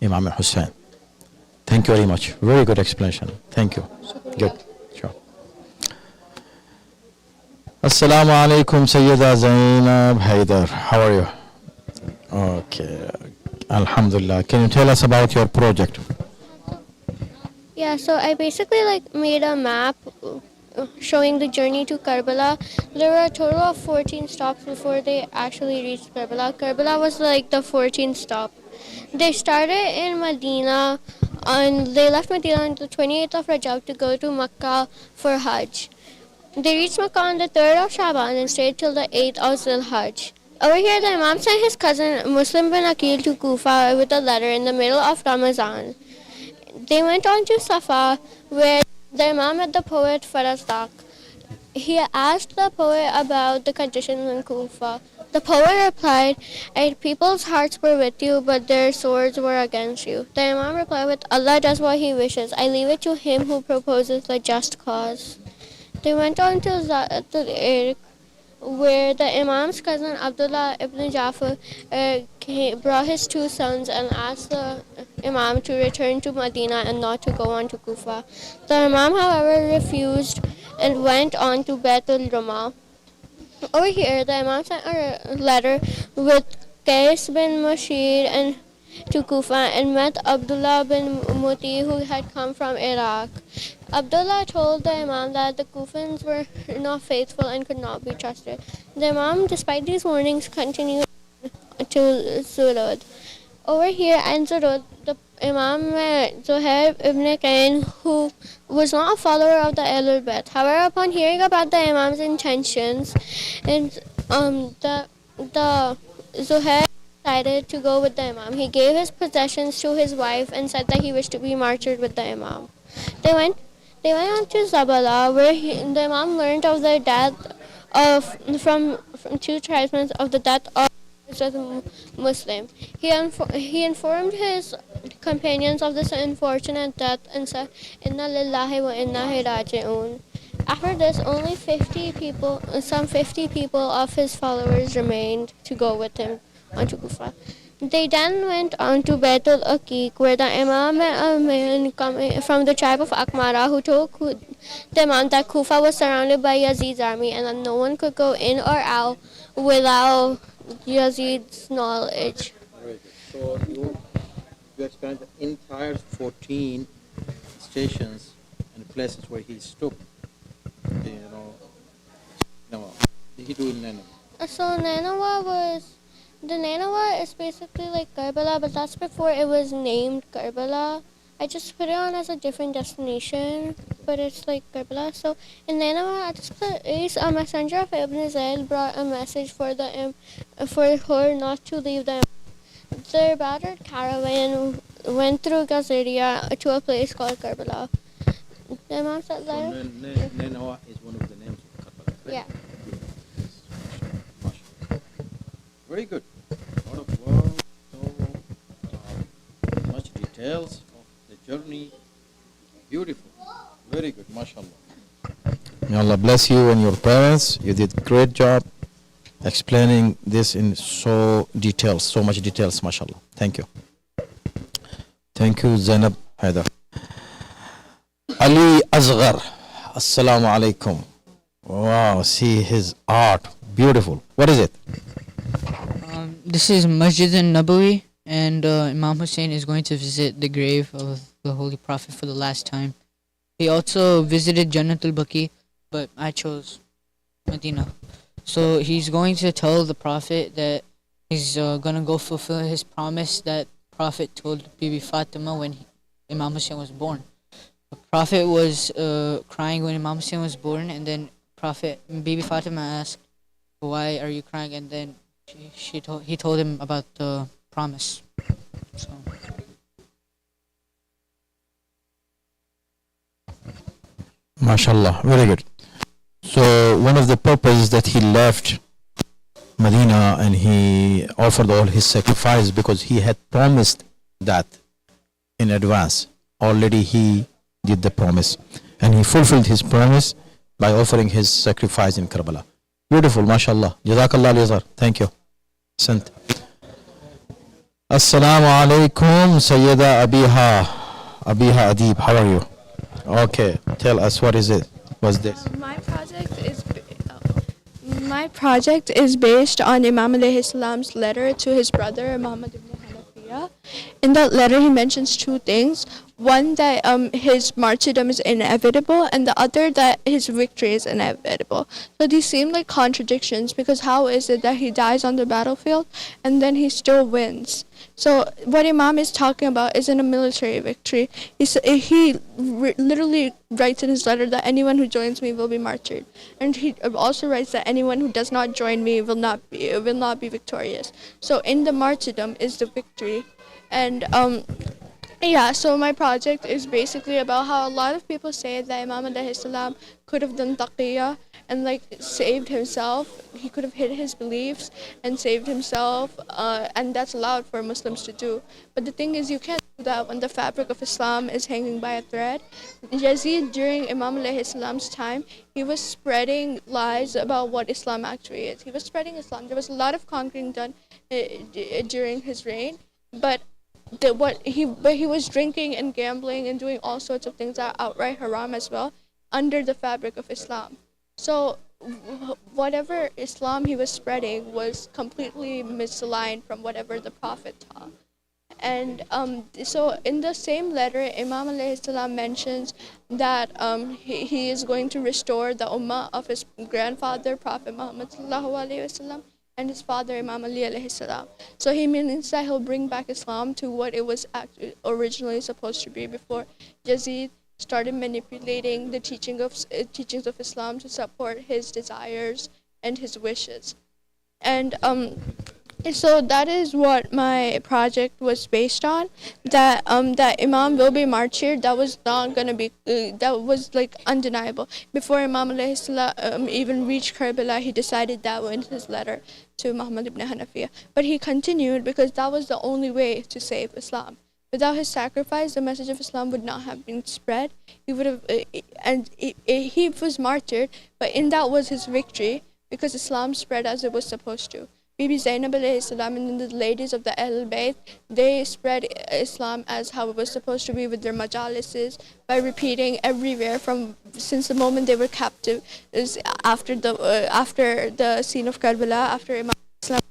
Imam Hussein. Thank you very much. Very good explanation. Thank you. Good. Sure. Assalamu alaikum, Sayyida Zainab Haidar. How are you? Okay. Alhamdulillah. Can you tell us about your project? Yeah, so I basically made a map showing the journey to Karbala. There were a total of 14 stops before they actually reached Karbala. Karbala was the 14th stop. They started in Medina and they left Medina on the 28th of Rajab to go to Makkah for Hajj. They reached Makkah on the 3rd of Shaban and stayed till the 8th of Zilhajj. Over here, the Imam sent his cousin Muslim bin Aqil to Kufa with a letter in the middle of Ramadan. They went on to Safa, where the Imam met the poet Farazdak. He asked the poet about the conditions in Kufa. The poet replied, people's hearts were with you, but their swords were against you. The Imam replied with, Allah does what he wishes. I leave it to him who proposes the just cause. They went on to Zatul Irq, where the Imam's cousin Abdullah ibn Jafar brought his two sons and asked the Imam to return to Medina and not to go on to Kufa. The Imam, however, refused and went on to Baitul Ramah. Over here, the Imam sent a letter with Qais bin Mashir and to Kufa and met Abdullah bin Muti, who had come from Iraq. Abdullah told the Imam that the Kufans were not faithful and could not be trusted. The Imam, despite these warnings, continued to Zulud. Over here in Zulud, the Imam met Zuhair ibn Qayn, who was not a follower of the Ahlul Bayt. However, upon hearing about the Imam's intentions, and the Zuhair decided to go with the Imam. He gave his possessions to his wife and said that he wished to be martyred with the Imam. They went on to Zabala, where the Imam learned of the death from two tribesmen of the death of a Muslim. He informed his companions of this unfortunate death and said, Inna lillahi wa inna ilaihi raji'un. After this, only some 50 people of his followers remained to go with him onto Kufa. They then went on to Baitul Aqiq, where the Imam met a man coming from the tribe of Akmara who told the Imam that Kufa was surrounded by Yazid's army and that no one could go in or out without Yazid's knowledge. So you explained the entire 14 stations and places where he stopped. What did he do in Nineveh? So Nineveh is basically like Karbala, but that's before it was named Karbala. I just put it on as a different destination. but it's like Karbala. So in Nineveh, at this place, a messenger of Ibn Zelle brought a message for her not to leave them. Their battered caravan went through Gazaria to a place called Karbala. The Imam said there. Nineveh is one of the names of Karbala. Yeah. Very good. A lot of work, so much details of the journey. Beautiful. Very good, mashallah. May Allah bless you and your parents. You did great job explaining this in so much details, mashallah. Thank you. Thank you, Zainab Haidar. Ali Asghar, assalamu alaikum. Wow, see his art. Beautiful. What is it? This is Masjid al-Nabawi, and Imam Hussein is going to visit the grave of the Holy Prophet for the last time. He also visited Jannatul Baqi, but I chose Medina. So he's going to tell the Prophet that he's going to go fulfill his promise that Prophet told Bibi Fatima when Imam Hussein was born. The Prophet was crying when Imam Hussein was born, and then Bibi Fatima asked, "Why are you crying?" And then he told him about the promise. So. MashaAllah, very good. So one of the purposes that he left Medina and he offered all his sacrifice because he had promised that in advance. Already he did the promise and he fulfilled his promise by offering his sacrifice in Karbala. Beautiful, mashallah. Jazakallah Yazar. Thank you. Sent. Assalamu alaikum, Sayyida Abiha Adib. How are you? Okay, tell us what is it? What's this? My project is based on Imam alayhi salam's letter to his brother Muhammad ibn Hanafiya. In that letter, he mentions two things. One, that his martyrdom is inevitable, and the other, that his victory is inevitable. So these seem like contradictions, because how is it that he dies on the battlefield and then he still wins? So what Imam is talking about isn't a military victory. He literally writes in his letter that anyone who joins me will be martyred, and he also writes that anyone who does not join me will not be victorious. So in the martyrdom is the victory, and yeah, so my project is basically about how a lot of people say that Imam alayhi salam could have done taqiyya and saved himself. He could have hid his beliefs and saved himself, and that's allowed for Muslims to do. But the thing is, you can't do that when the fabric of Islam is hanging by a thread. Yazid, during Imam alayhi salam's time, he was spreading lies about what Islam actually is. He was spreading Islam. There was a lot of conquering done during his reign, but he was drinking and gambling and doing all sorts of things that are outright haram as well, under the fabric of Islam. So whatever Islam he was spreading was completely misaligned from whatever the Prophet taught. And so in the same letter, Imam alayhi salam mentions that he is going to restore the ummah of his grandfather, Prophet Muhammad sallallahu alaihi wasallam, and his father, Imam Ali alayhi salam. So he means that he'll bring back Islam to what it was originally supposed to be before Yazid started manipulating the teachings of Islam to support his desires and his wishes. And so that is what my project was based on. That Imam will be martyred. That was not gonna be. That was undeniable. Before Imam alayhi salam even reached Karbala, he decided that in his letter to Muhammad ibn Hanafiya. But he continued because that was the only way to save Islam. Without his sacrifice, the message of Islam would not have been spread. He would have, he was martyred, but in that was his victory, because Islam spread as it was supposed to. Bibi Zainab alayhi salam and the ladies of the Ahl Bayt, they spread Islam as how it was supposed to be with their majalises, by repeating everywhere since the moment they were captive, after the scene of Karbala, after Imam Islam,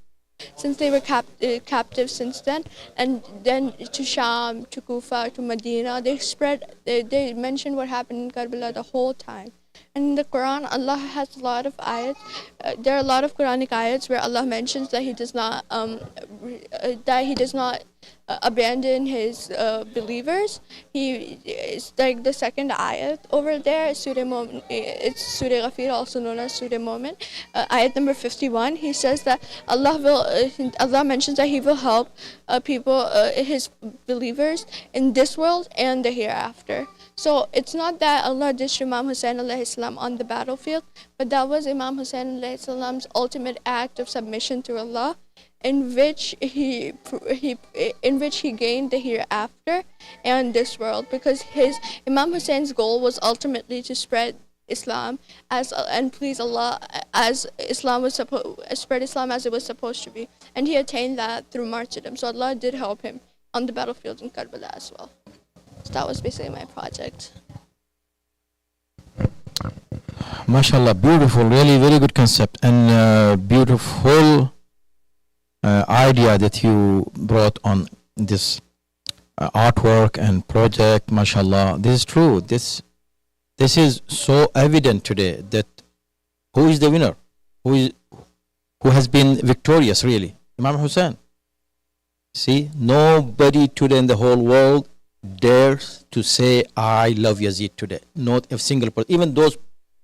since they were captive since then, and then to Sham, to Kufa, to Medina, they mentioned what happened in Karbala the whole time. And in the Quran, Allah has a lot of ayats. There are a lot of Quranic ayats where Allah mentions that He does not abandon his believers. It's like the second ayat over there, it's Surah Ghafir, also known as Surah Mu'min. Ayat number 51, he says that Allah mentions that He will help people, His believers, in this world and the hereafter. So it's not that Allah dished Imam Hussain alayhi salam on the battlefield, but that was Imam Hussain alayhi salam's ultimate act of submission to Allah, in which he gained the hereafter and this world, because Imam Hussein's goal was ultimately to spread Islam and please Allah, as spread Islam as it was supposed to be, and he attained that through martyrdom. So Allah did help him on the battlefield in Karbala as well. So that was basically my project. MashaAllah, beautiful, really very good concept, and beautiful idea that you brought on this artwork and project. MashaAllah, this is true. This is so evident today that who is the winner, who has been victorious really? Imam Hussain. See, nobody today in the whole world dares to say I love Yazid today. Not a single person. Even those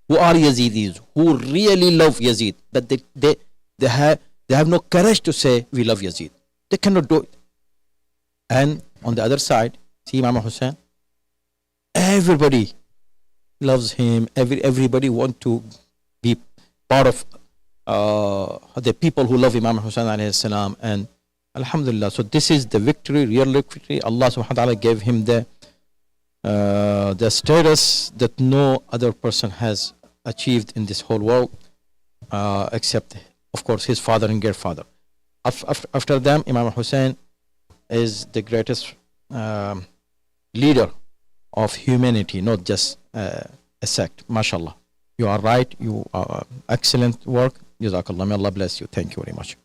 who are Yazidis, who really love Yazid, but they have no courage to say we love Yazid. They cannot do it. And on the other side, see Imam Hussain, everybody loves him. Everybody want to be part of the people who love Imam Hussain alayhi salam. And Alhamdulillah, so this is the victory, real victory. Allah subhanahu wa ta'ala gave him the status that no other person has achieved in this whole world, except, of course, his father and grandfather. After them, Imam Hussain is the greatest leader of humanity, not just a sect. MashaAllah. You are right. You are excellent work. Jazakallah. May Allah bless you. Thank you very much.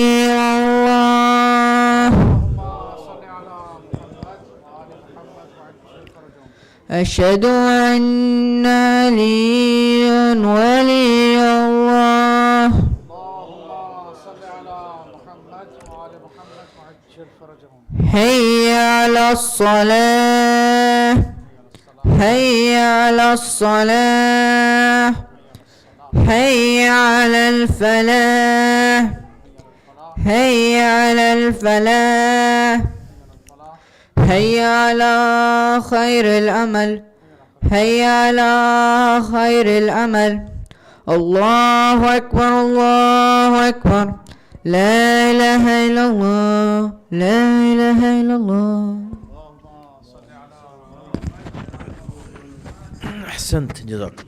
الله أشهد أن عليا ولي الله حي على الصلاة حي على الصلاة حي على الفلاح حي على الفلاح حي على خير الأمل حي على خير الأمل الله أكبر الله أكبر لا إله إلا الله لا إله إلا الله. أحسنت جزاك.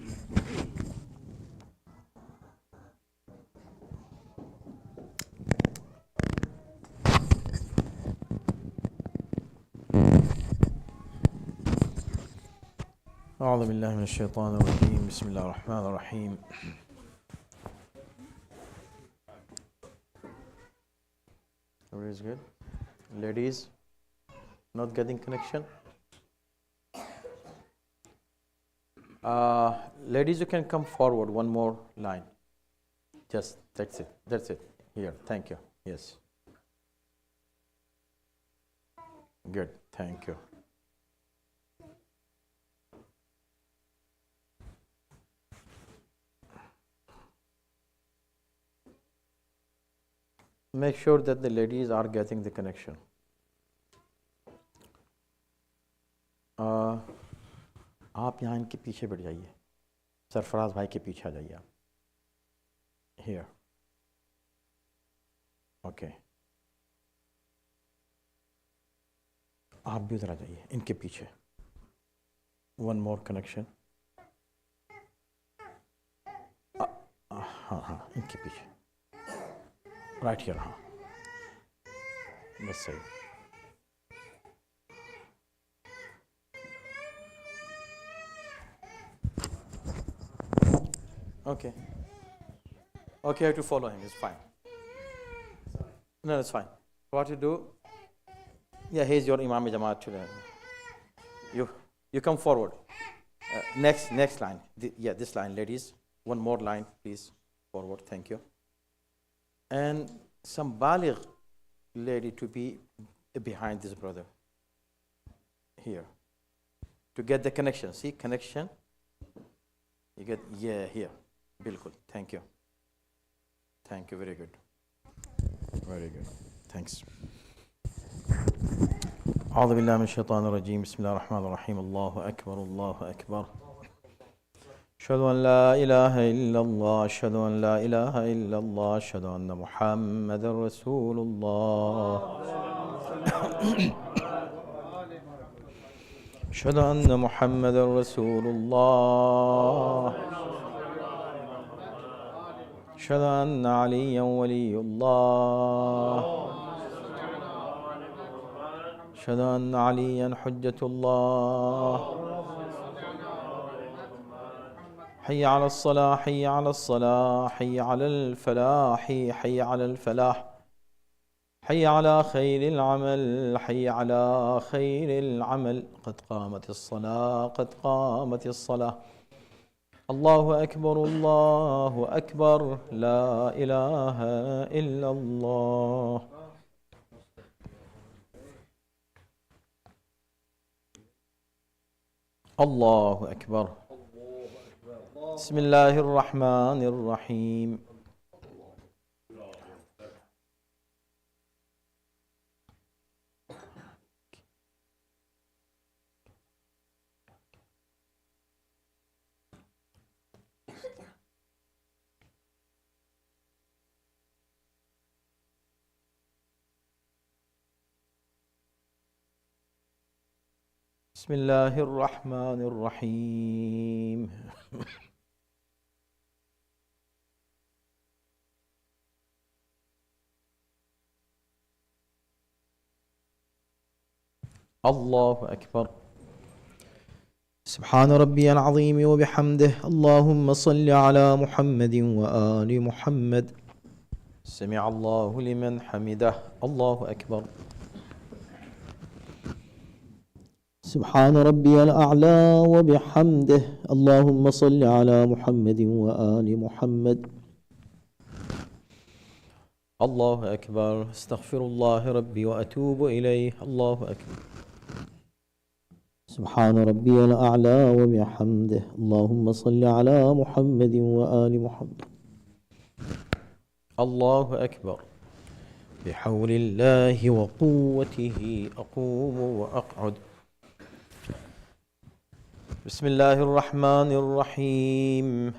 أعوذ بالله من الشيطان الرجيم بسم الله الرحمن الرحيم. Everybody is good? Ladies, not getting connection? Ladies, you can come forward one more line. Just, that's it. That's it. Here, thank you. Yes. Good, thank you. Make sure that the ladies are getting the connection. आप यहाँ इनके पीछे बैठ जाइए, सरफराज भाई के पीछे आ जाइए आप. Here. Okay. आप भी उधर आ जाइए इनके पीछे. One more connection. हाँ इनके पीछे. Right here, हाँ. बस सही. Okay. Okay, you have to follow him. It's fine. No, it's fine. What you do? Yeah, he's your Imam Jamaat today. You come forward. Next line. Yeah, this line, ladies. One more line, please. Forward. Thank you. And some baligh lady to be behind this brother. Here. To get the connection. See, connection. You get, yeah, here. Bilkul. Thank you. Thank you. Very good. Very good. Thanks. أعوذ بالله من الشيطان الرجيم بسم الله الرحمن الرحيم الله أكبر الله أكبر أشهد أن لا إله إلا الله أشهد أن لا إله إلا الله أشهد أن محمدا رسول الله أشهد أن محمدا رسول الله أشهد أن عليا ولي الله أشهد أن عليا حجة الله حي على الصلاة حي على الصلاة حي على الفلاح حي على الفلاح حي على خير العمل حي على خير العمل قد قامت الصلاة قد قامت الصلاة الله أكبر الله أكبر لا إله إلا الله الله أكبر بسم الله الرحمن الرحيم بسم الله الرحمن الرحيم الله أكبر سبحان ربي العظيم وبحمده اللهم صل على محمد وآل محمد سمع الله لمن حمده. الله أكبر. سبحان ربي الأعلى وبحمده. اللهم صل على محمد وآل محمد. الله أكبر. استغفر الله ربي وأتوب إليه. الله أكبر. سبحان ربي الأعلى وبحمده. اللهم صل على محمد وآل محمد. الله أكبر. بحول الله وقوته أقوم وأقعد. بسم الله الرحمن الرحيم.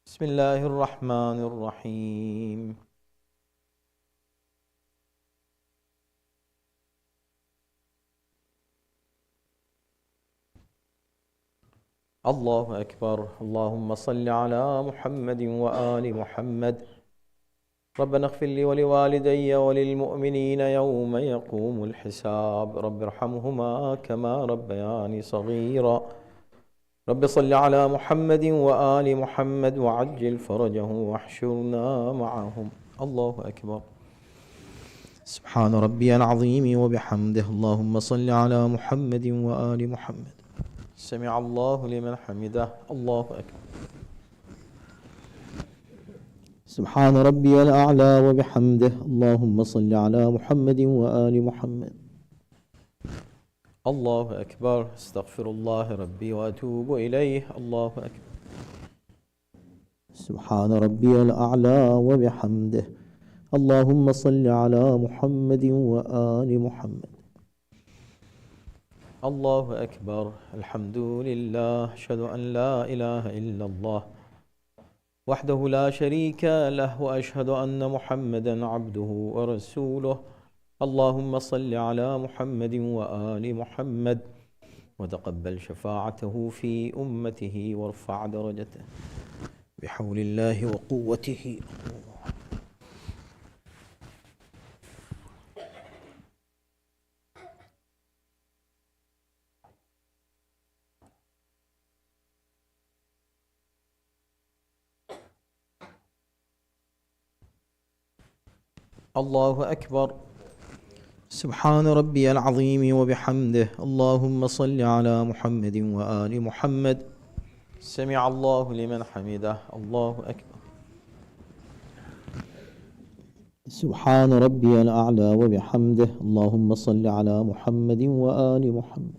بسم الله الرحمن الرحيم. الله أكبر. اللهم صل على محمد وآل محمد. ربنا اغفر لي ولوالدي وللمؤمنين يوم يقوم الحساب. رب ارحمهما كما ربياني صغيرا. رب صل على محمد وآل محمد وعجل فرجه واحشرنا معهم. الله أكبر. سبحان ربي العظيم وبحمده. اللهم صل على محمد وآل محمد. سمع الله لمن حمده. الله أكبر. سبحان ربي الأعلى وبحمده. اللهم صل على محمد وآل محمد. الله أكبر. استغفر الله ربي وأتوب إليه. الله أكبر. سبحان ربي الأعلى وبحمده. اللهم صل على محمد وآل محمد. الله أكبر. الحمد لله. أشهد أن لا إله إلا الله وحده لا شريك له وأشهد أن محمدا عبده ورسوله. اللهم صل على محمد وآل محمد وتقبل شفاعته في أمته وارفع درجته بحول الله وقوته. الله أكبر. سبحان ربي العظيم وبحمده. اللهم صل على محمد وآل محمد. سمع الله لمن حمده. الله أكبر. سبحان ربي الأعلى وبحمده. اللهم صل على محمد وآل محمد.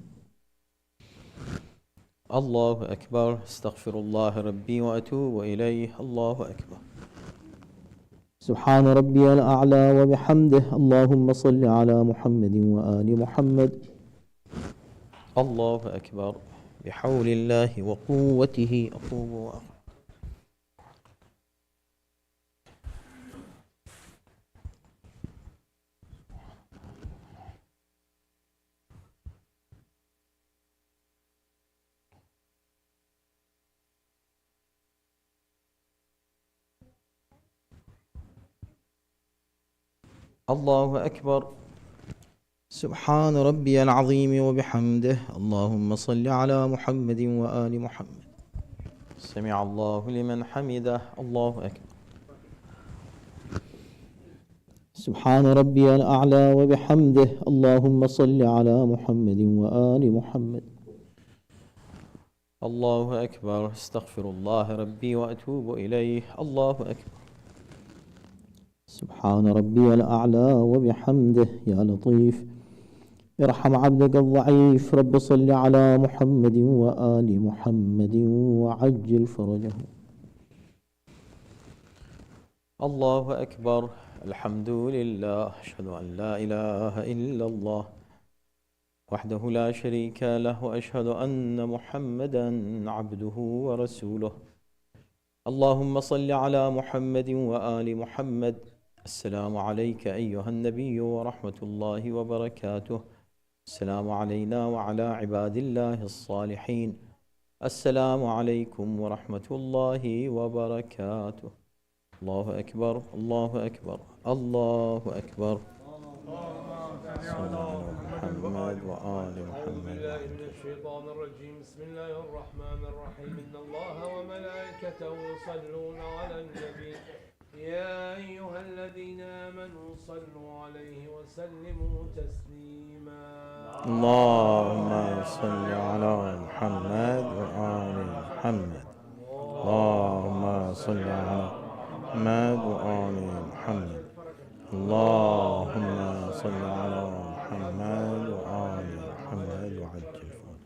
الله أكبر. استغفر الله ربي وأتوب إليه. الله أكبر. سبحان ربي الأعلى وبحمده. اللهم صل على محمد وآل محمد. الله أكبر. بحول الله وقوته أقوم وأقوم. الله أكبر. سبحان ربي العظيم وبحمده. اللهم صل على محمد وآل محمد. سمع الله لمن حمده. الله أكبر. سبحان ربي الأعلى وبحمده. اللهم صل على محمد وآل محمد. الله أكبر. استغفر الله ربي وأتوب إليه. الله أكبر. سبحان ربي الأعلى وبحمده. يا لطيف ارحم عبدك الضعيف. رب صل على محمد وآل محمد وعجل فرجه. الله أكبر. الحمد لله. أشهد أن لا إله إلا الله وحده لا شريك له وأشهد أن محمدا عبده ورسوله. اللهم صل على محمد وآل محمد. السلام عليك أيها النبي ورحمة الله وبركاته. السلام علينا وعلى عباد الله الصالحين السلام عليكم ورحمة الله وبركاته. الله أكبر الله أكبر الله أكبر. صلى على محمد وآل محمد. من الشيطان الرجيم. بسم الله الرحمن الرحيم. إن الله وملائكته يصلون على النبي يا أيها الذين آمنوا صلوا عليه وسلموا تسليما. اللهم صل على محمد وآل محمد. اللهم صل على محمد وآل محمد. اللهم صل على محمد وآل محمد وعجل فرجهم.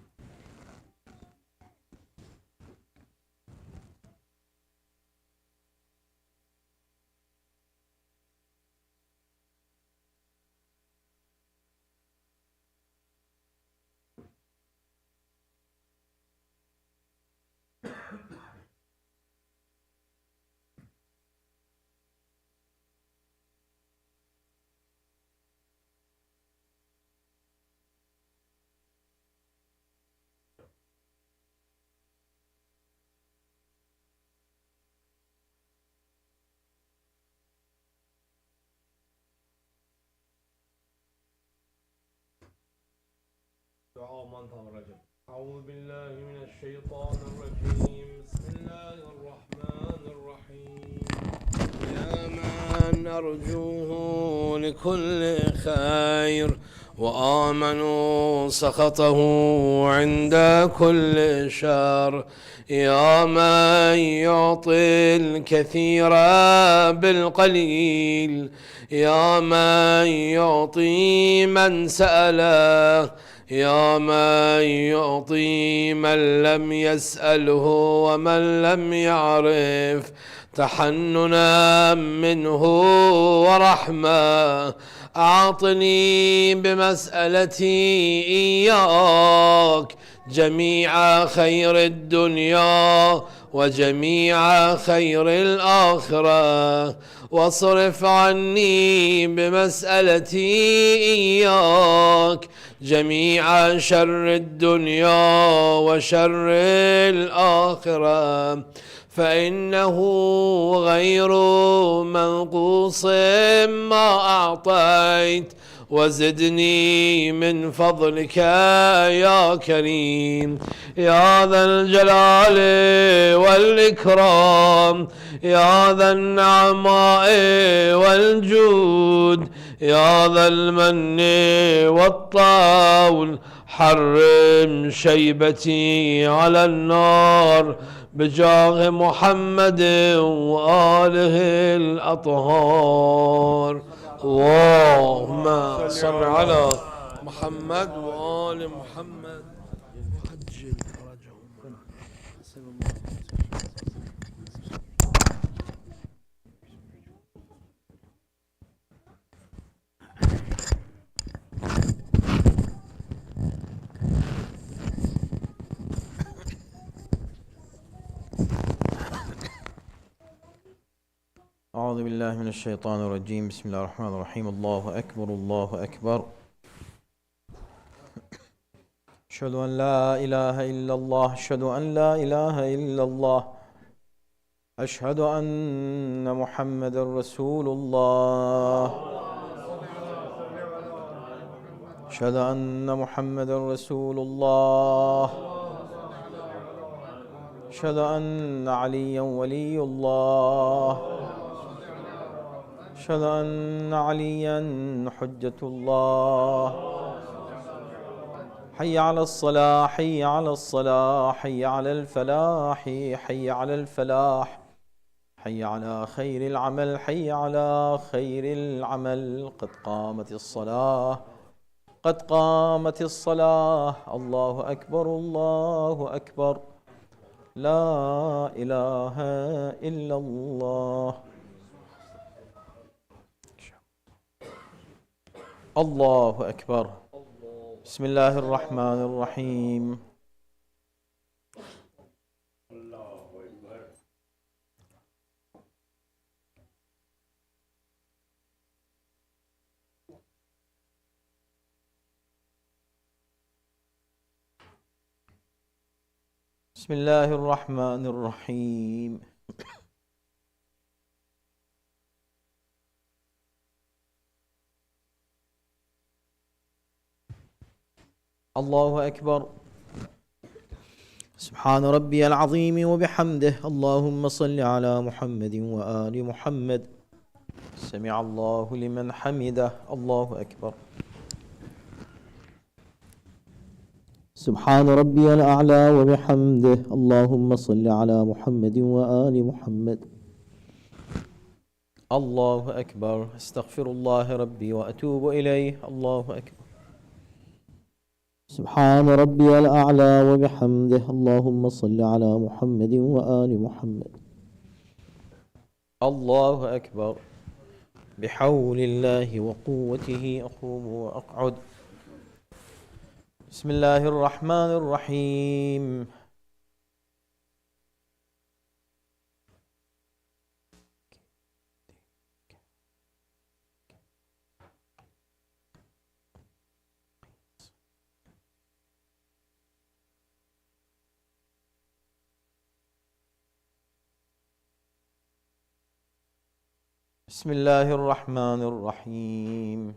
أعوذ بالله من الشيطان الرجيم. بسم الله الرحمن الرحيم. يا من أرجوه لكل خير وآمنوا سخطه عند كل شر. يا من يعطي الكثير بالقليل. يا من يعطي من سأله. يا من يعطي من لم يسأله ومن لم يعرف. تحننا منه ورحمة أعطني بمسألتي إياك جميع خير الدنيا وجميع خير الآخرة. واصرف عني بمسألتي إياك جميع شر الدنيا وشر الآخرة. فإنه غير منقوص ما أعطيت. وزدني من فضلك يا كريم يا ذا الجلال والإكرام يا ذا النعماء والجود يا ذا المن والطول. حرم شيبتي على النار بجاه محمد وآله الأطهار. اللهم صل على محمد وآل محمد وعجل فرجهم. أعوذ بالله من الشيطان الرجيم. بسم الله الرحمن الرحيم. الله أكبر الله أكبر. أشهد أن لا إله إلا الله. أشهد أن لا إله إلا الله. أشهد أن محمد رسول الله. أشهد أن محمد رسول الله. أشهد أن عليا ولي الله. أشهد أن عليا حجة الله. حي على الصلاة حي على الصلاة حي على الفلاح حي على الفلاح حي على خير العمل حي على خير العمل. قد قامت الصلاة قد قامت الصلاة. الله أكبر الله أكبر. لا إله إلا الله. الله أكبر. بسم الله الرحمن الرحيم. بسم الله الرحمن الرحيم. الله أكبر. سبحان ربي العظيم وبحمده. اللهم صل على محمد وآل محمد. سمع الله لمن حمده. الله أكبر. سبحان ربي الأعلى وبحمده. اللهم صل على محمد وآل محمد. الله أكبر. استغفر الله ربي وأتوب إليه. الله أكبر. سبحان ربي الأعلى وبحمده. اللهم صل على محمد وآل محمد. الله أكبر. بحول الله وقوته أقوم وأقعد. بسم الله الرحمن الرحيم. بسم الله الرحمن الرحيم.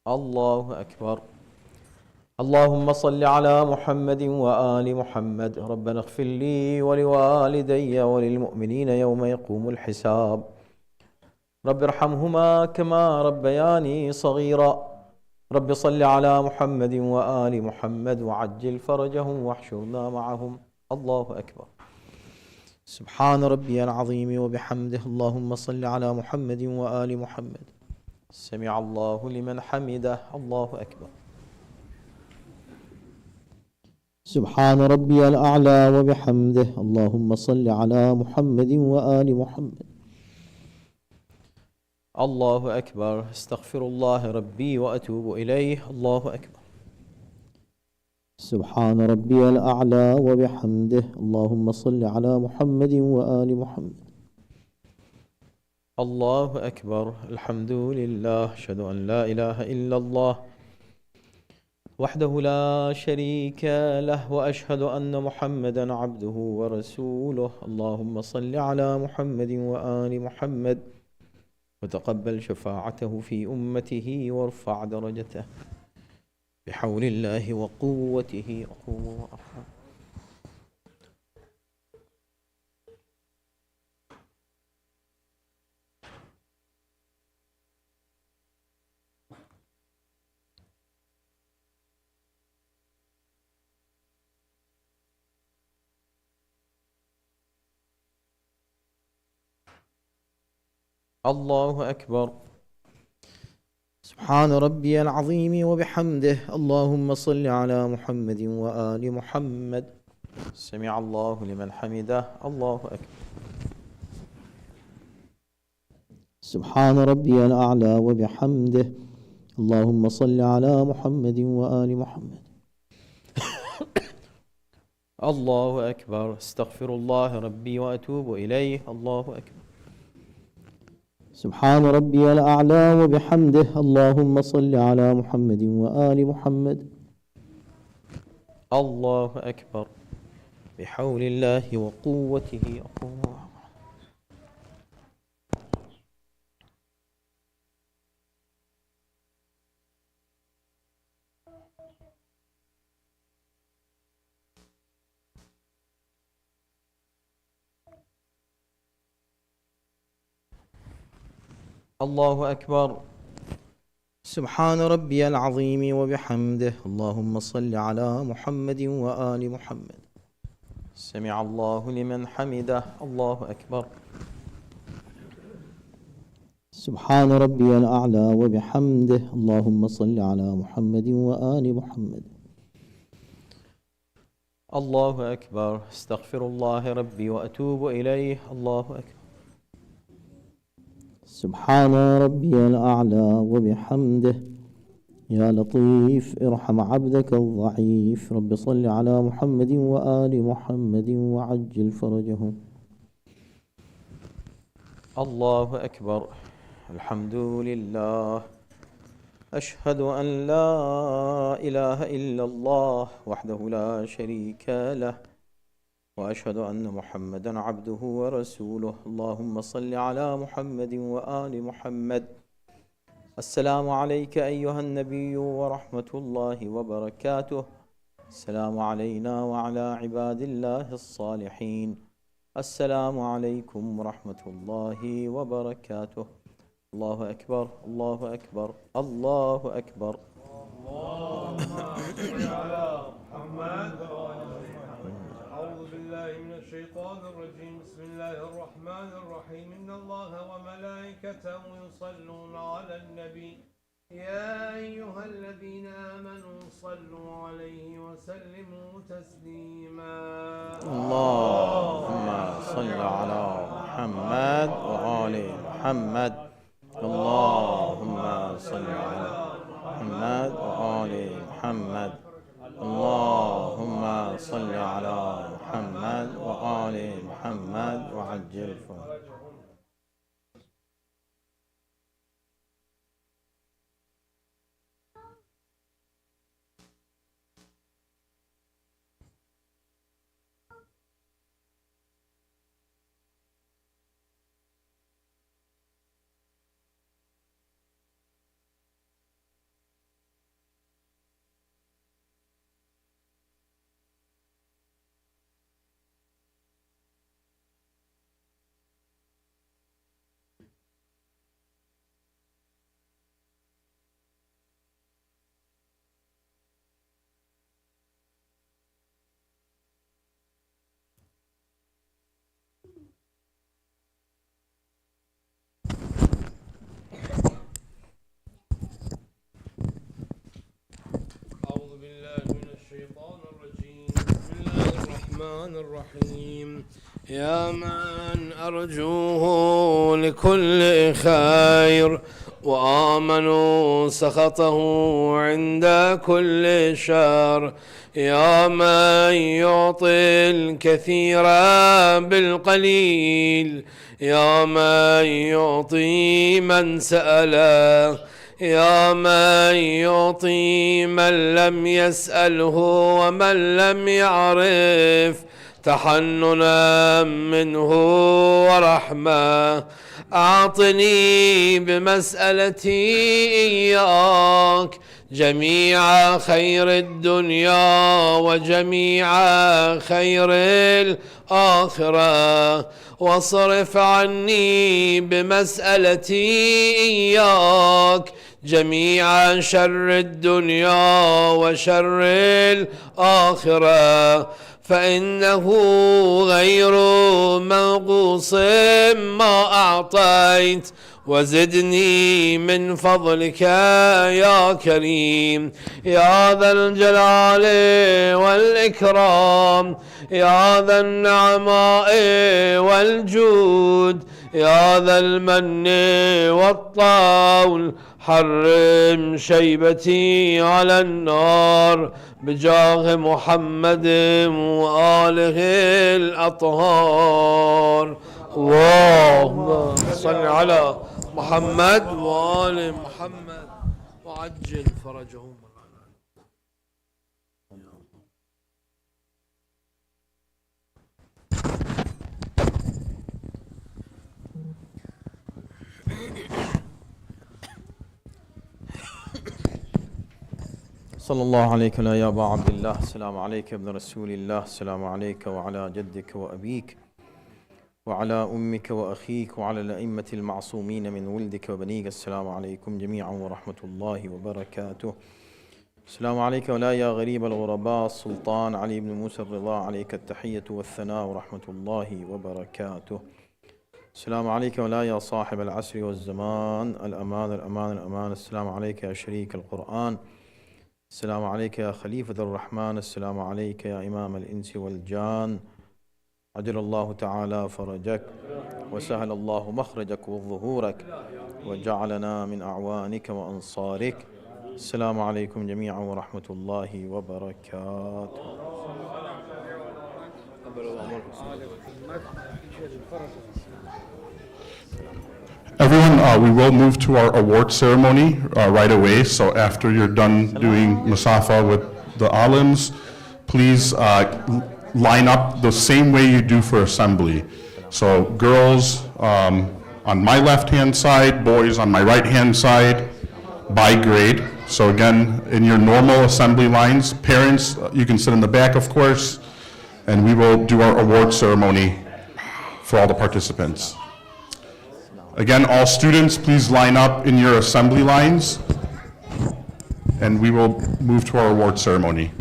الله أكبر. اللهم صل على محمد وآل محمد. ربنا اغفر لي ولوالدي وللمؤمنين يوم يقوم الحساب. رب ارحمهما كما ربياني صغيرا. رب صل على محمد وآل محمد وعجل فرجهم واحشرنا معهم. الله أكبر. سبحان ربي العظيم وبحمده. اللهم صل على محمد وآل محمد. سمع الله لمن حمده. الله أكبر. سبحان ربي الأعلى وبحمده. اللهم صل على محمد وآل محمد. الله أكبر. استغفر الله ربي وأتوب إليه. الله أكبر. سبحان ربي الأعلى وبحمده. اللهم صل على محمد وآل محمد. الله أكبر. الحمد لله. أشهد أن لا إله إلا الله وحده لا شريك له وأشهد أن محمدا عبده ورسوله. اللهم صل على محمد وآل محمد وتقبل شفاعته في أمته وارفع درجته بحول الله وقوته. أقوم وأرفع. الله أكبر. سبحان ربي العظيم وبحمده. اللهم صل على محمد وآل محمد. سمع الله لمن حمده. الله أكبر. سبحان ربي الأعلى وبحمده. اللهم صل على محمد وآل محمد. الله أكبر. استغفر الله ربي وأتوب إليه. الله أكبر. سبحان ربي الأعلى وبحمده. اللهم صل على محمد وآل محمد. الله أكبر. بحول الله وقوته أقوم. الله أكبر. سبحان ربي العظيم وبحمده. اللهم صل على محمد وآل محمد. سمع الله لمن حمده. الله أكبر. سبحان ربي الأعلى وبحمده. اللهم صل على محمد وآل محمد. الله أكبر. استغفر الله ربي وأتوب إليه. الله أكبر. سبحان ربي الأعلى وبحمده. يا لطيف ارحم عبدك الضعيف. رب صل على محمد وآل محمد وعجل فرجهم. الله أكبر. الحمد لله أشهد أن لا إله إلا الله وحده لا شريك له وأشهد أن محمدا عبده ورسوله اللهم صل على محمد وآل محمد السلام عليك أيها النبي ورحمة الله وبركاته السلام علينا وعلى عباد الله الصالحين السلام عليكم ورحمة الله وبركاته الله أكبر الله أكبر الله أكبر أعوذ بالله من الشيطان الرجيم بسم الله الرحمن الرحيم إن الله وملائكته يصلون على النبي يا أيها الذين آمنوا صلوا عليه وسلموا تسليما اللهم صل على محمد وآل محمد اللهم صل على محمد وآل محمد اللهم صل على محمد وآل محمد وعجل فرجهم أعوذ بالله من الشيطان الرجيم بسم الله الرحمن الرحيم يا من أرجوه لكل خير وآمنوا سخطه عند كل شر يا من يعطي الكثير بالقليل يا من يعطي من سأله يا من يعطي من لم يسأله ومن لم يعرف تحننا منه ورحمة أعطني بمسألتي إياك جميع خير الدنيا وجميع خير الآخرة واصرف عني بمسألتي إياك جميع شر الدنيا وشر الآخرة فإنه غير منقوص ما أعطيت وزدني من فضلك يا كريم يا ذا الجلال والإكرام يا ذا النعماء والجود يا ذا المن والطول حرم شيبتي على النار بجاه محمد وآله الأطهار اللهم صل على محمد وآل محمد وعجل فرجهم صلى الله عليك يا أبا عبد الله السلام عليك يا ابن رسول الله السلام عليك وعلى جدك وأبيك وعلى أمك وأخيك وعلى الأئمة المعصومين من ولدك وبنيك السلام عليكم جميعا ورحمة الله وبركاته السلام عليك ولا يا غريب الغرباء السلطان علي بن موسى الرضا عليك التحية والثناء ورحمة الله وبركاته السلام عليك ولا يا صاحب العصر والزمان الأمان الأمان الأمان السلام عليك يا شريك القرآن السلام عليك يا خليفة الرحمن السلام عليك يا إمام الإنس والجان عجل الله تعالى فرجك وسهل الله مخرجك وظهورك وجعلنا من أعوانك وأنصارك السلام عليكم جميعا ورحمة الله وبركاته Everyone we will move to our award ceremony right away. So after you're done doing Musafa with the alims, please line up the same way you do for assembly. So girls on my left-hand side, boys on my right-hand side, by grade. So again, in your normal assembly lines, parents, you can sit in the back, of course, and we will do our award ceremony for all the participants. Again, all students, please line up in your assembly lines, and we will move to our award ceremony.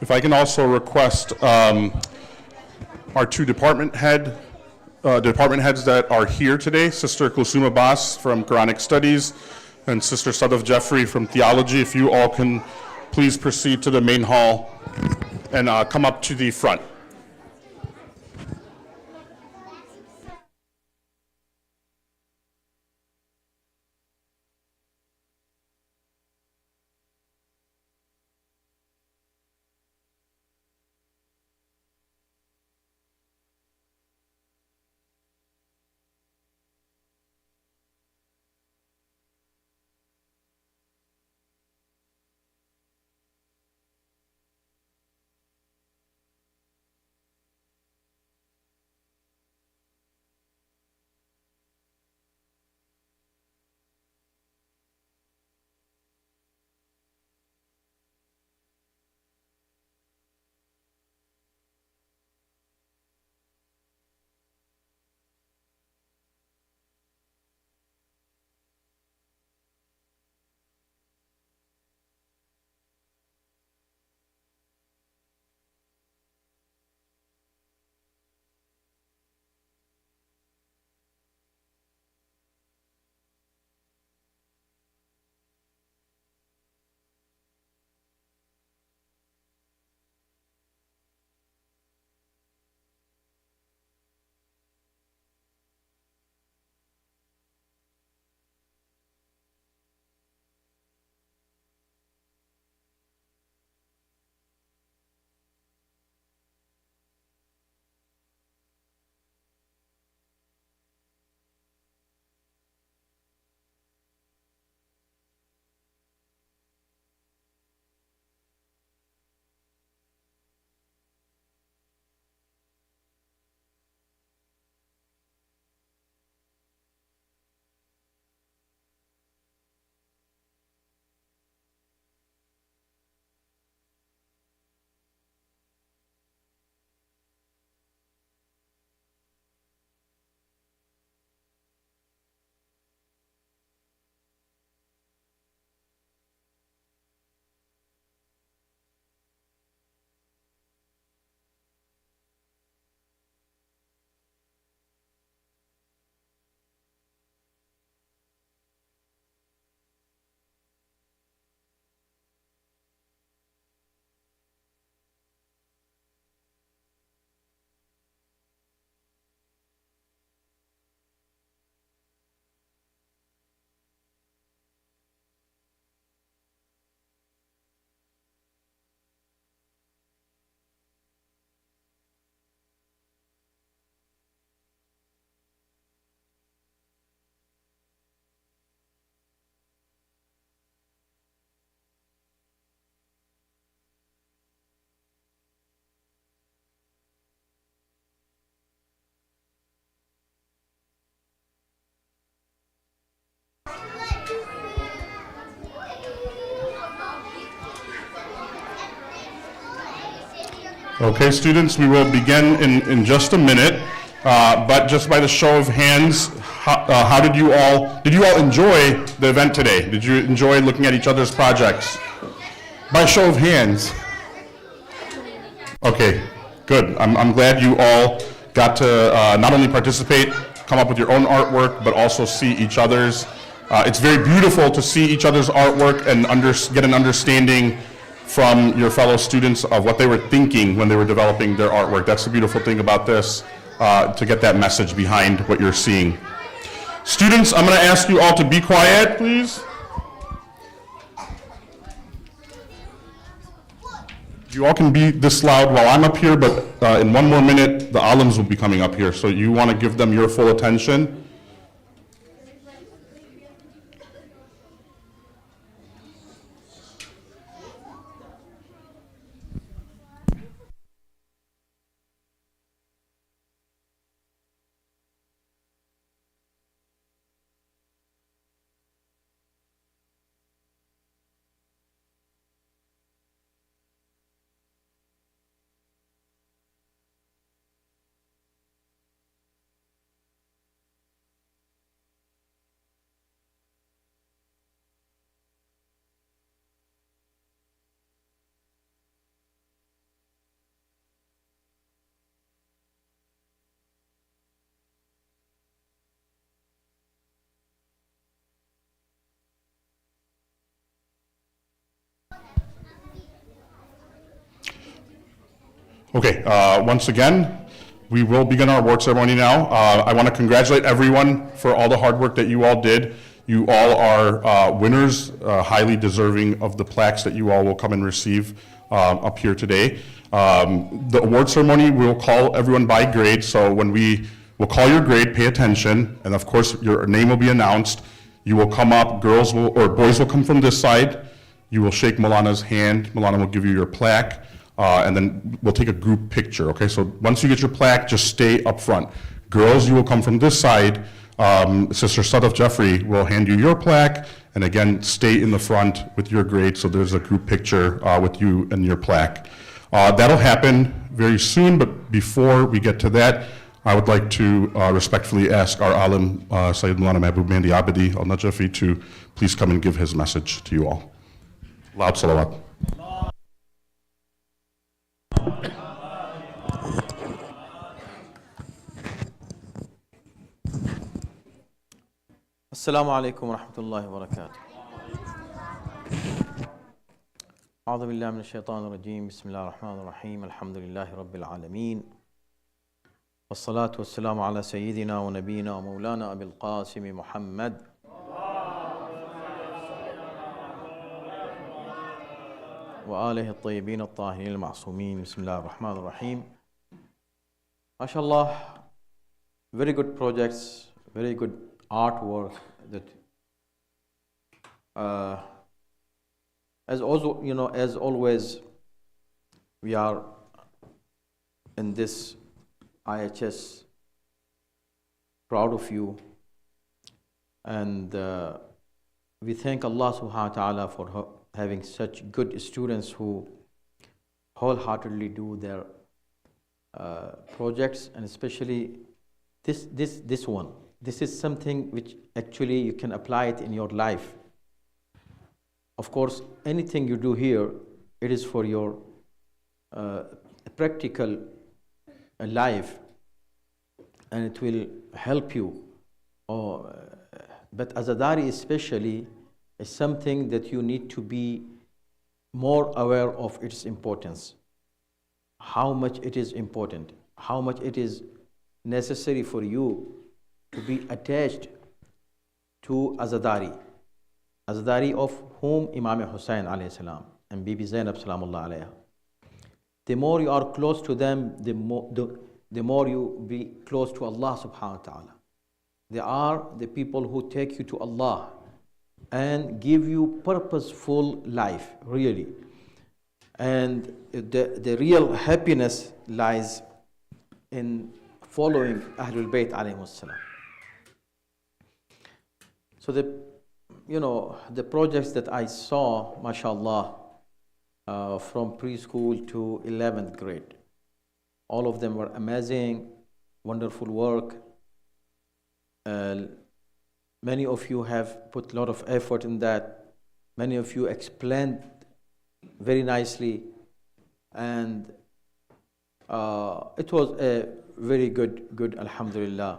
If I can also request our two department heads that are here today, Sister Kusuma Bas from Quranic Studies and Sister Sadaf Jeffrey from Theology, if you all can please proceed to the main hall and come up to the front. Okay, students, we will begin in just a minute, but just by the show of hands, how did you all enjoy the event today? Did you enjoy looking at each other's projects? By show of hands. Okay, good. I'm glad you all got to not only participate, come up with your own artwork, but also see each other's. It's very beautiful to see each other's artwork and get an understanding from your fellow students of what they were thinking when they were developing their artwork. That's the beautiful thing about this, to get that message behind what you're seeing. Students, I'm going to ask you all to be quiet, please. You all can be this loud while I'm up here, but in one more minute, the alims will be coming up here, so you want to give them your full attention. Okay, once again, we will begin our award ceremony now. I want to congratulate everyone for all the hard work that you all did. You all are winners, highly deserving of the plaques that you all will come and receive up here today. The award ceremony, we'll call everyone by grade, so when we'll call your grade, pay attention, and of course your name will be announced. You will come up, boys will come from this side. You will shake Malana's hand. Malana will give you your plaque. And then we'll take a group picture, okay? So once you get your plaque, just stay up front. Girls, you will come from this side. Sister Sadaf Jeffrey will hand you your plaque, and again, stay in the front with your grade, so there's a group picture with you and your plaque. That'll happen very soon, but before we get to that, I would like to respectfully ask our alim, Sayyid Mulana Mahbub Mehdi Abadi al-Najafi, to please come and give his message to you all. Loud salawat. Assalamu alaikum wa rahmatullahi wa barakatuh. أعوذ بالله من الشيطان الرجيم بسم الله الرحمن الرحيم الحمد لله رب العالمين والصلاة والسلام على سيدنا ونبينا ومولانا أبي القاسم محمد وآله الطيبين الطاهرين المعصومين بسم الله الرحمن الرحيم. MashaAllah, very good projects, very good artwork that as always, we are in this IHS proud of you, and we thank Allah subhanahu wa ta'ala for having such good students who wholeheartedly do their projects, and especially this one. This is something which actually you can apply it in your life. Of course, anything you do here, it is for your practical life, and it will help you. But Azadari especially is something that you need to be more aware of its importance, how much it is important, how much it is necessary for you to be attached to Azadari of whom Imam Hussain alayhi salam and Bibi Zainab salamullah alayha. The more you are close to them, the more you be close to Allah subhanahu wa ta'ala. They are the people who take you to Allah and give you purposeful life, really. And the real happiness lies in following Ahlul Bayt alayhimus salam. So the projects that I saw, mashallah, from preschool to 11th grade, All of them were amazing, wonderful work. Many of you have put a lot of effort in that. Many of you explained very nicely, and it was a very good, alhamdulillah,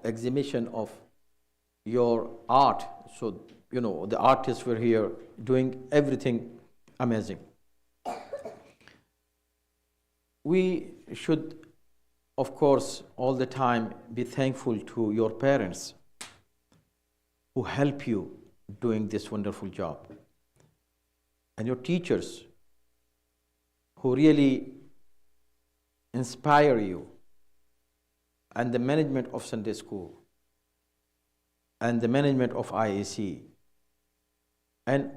exhibition of your art. So, the artists were here doing everything amazing. We should, of course, all the time be thankful to your parents who help you doing this wonderful job, and your teachers who really inspire you, and the management of Sunday school, and the management of IEC, and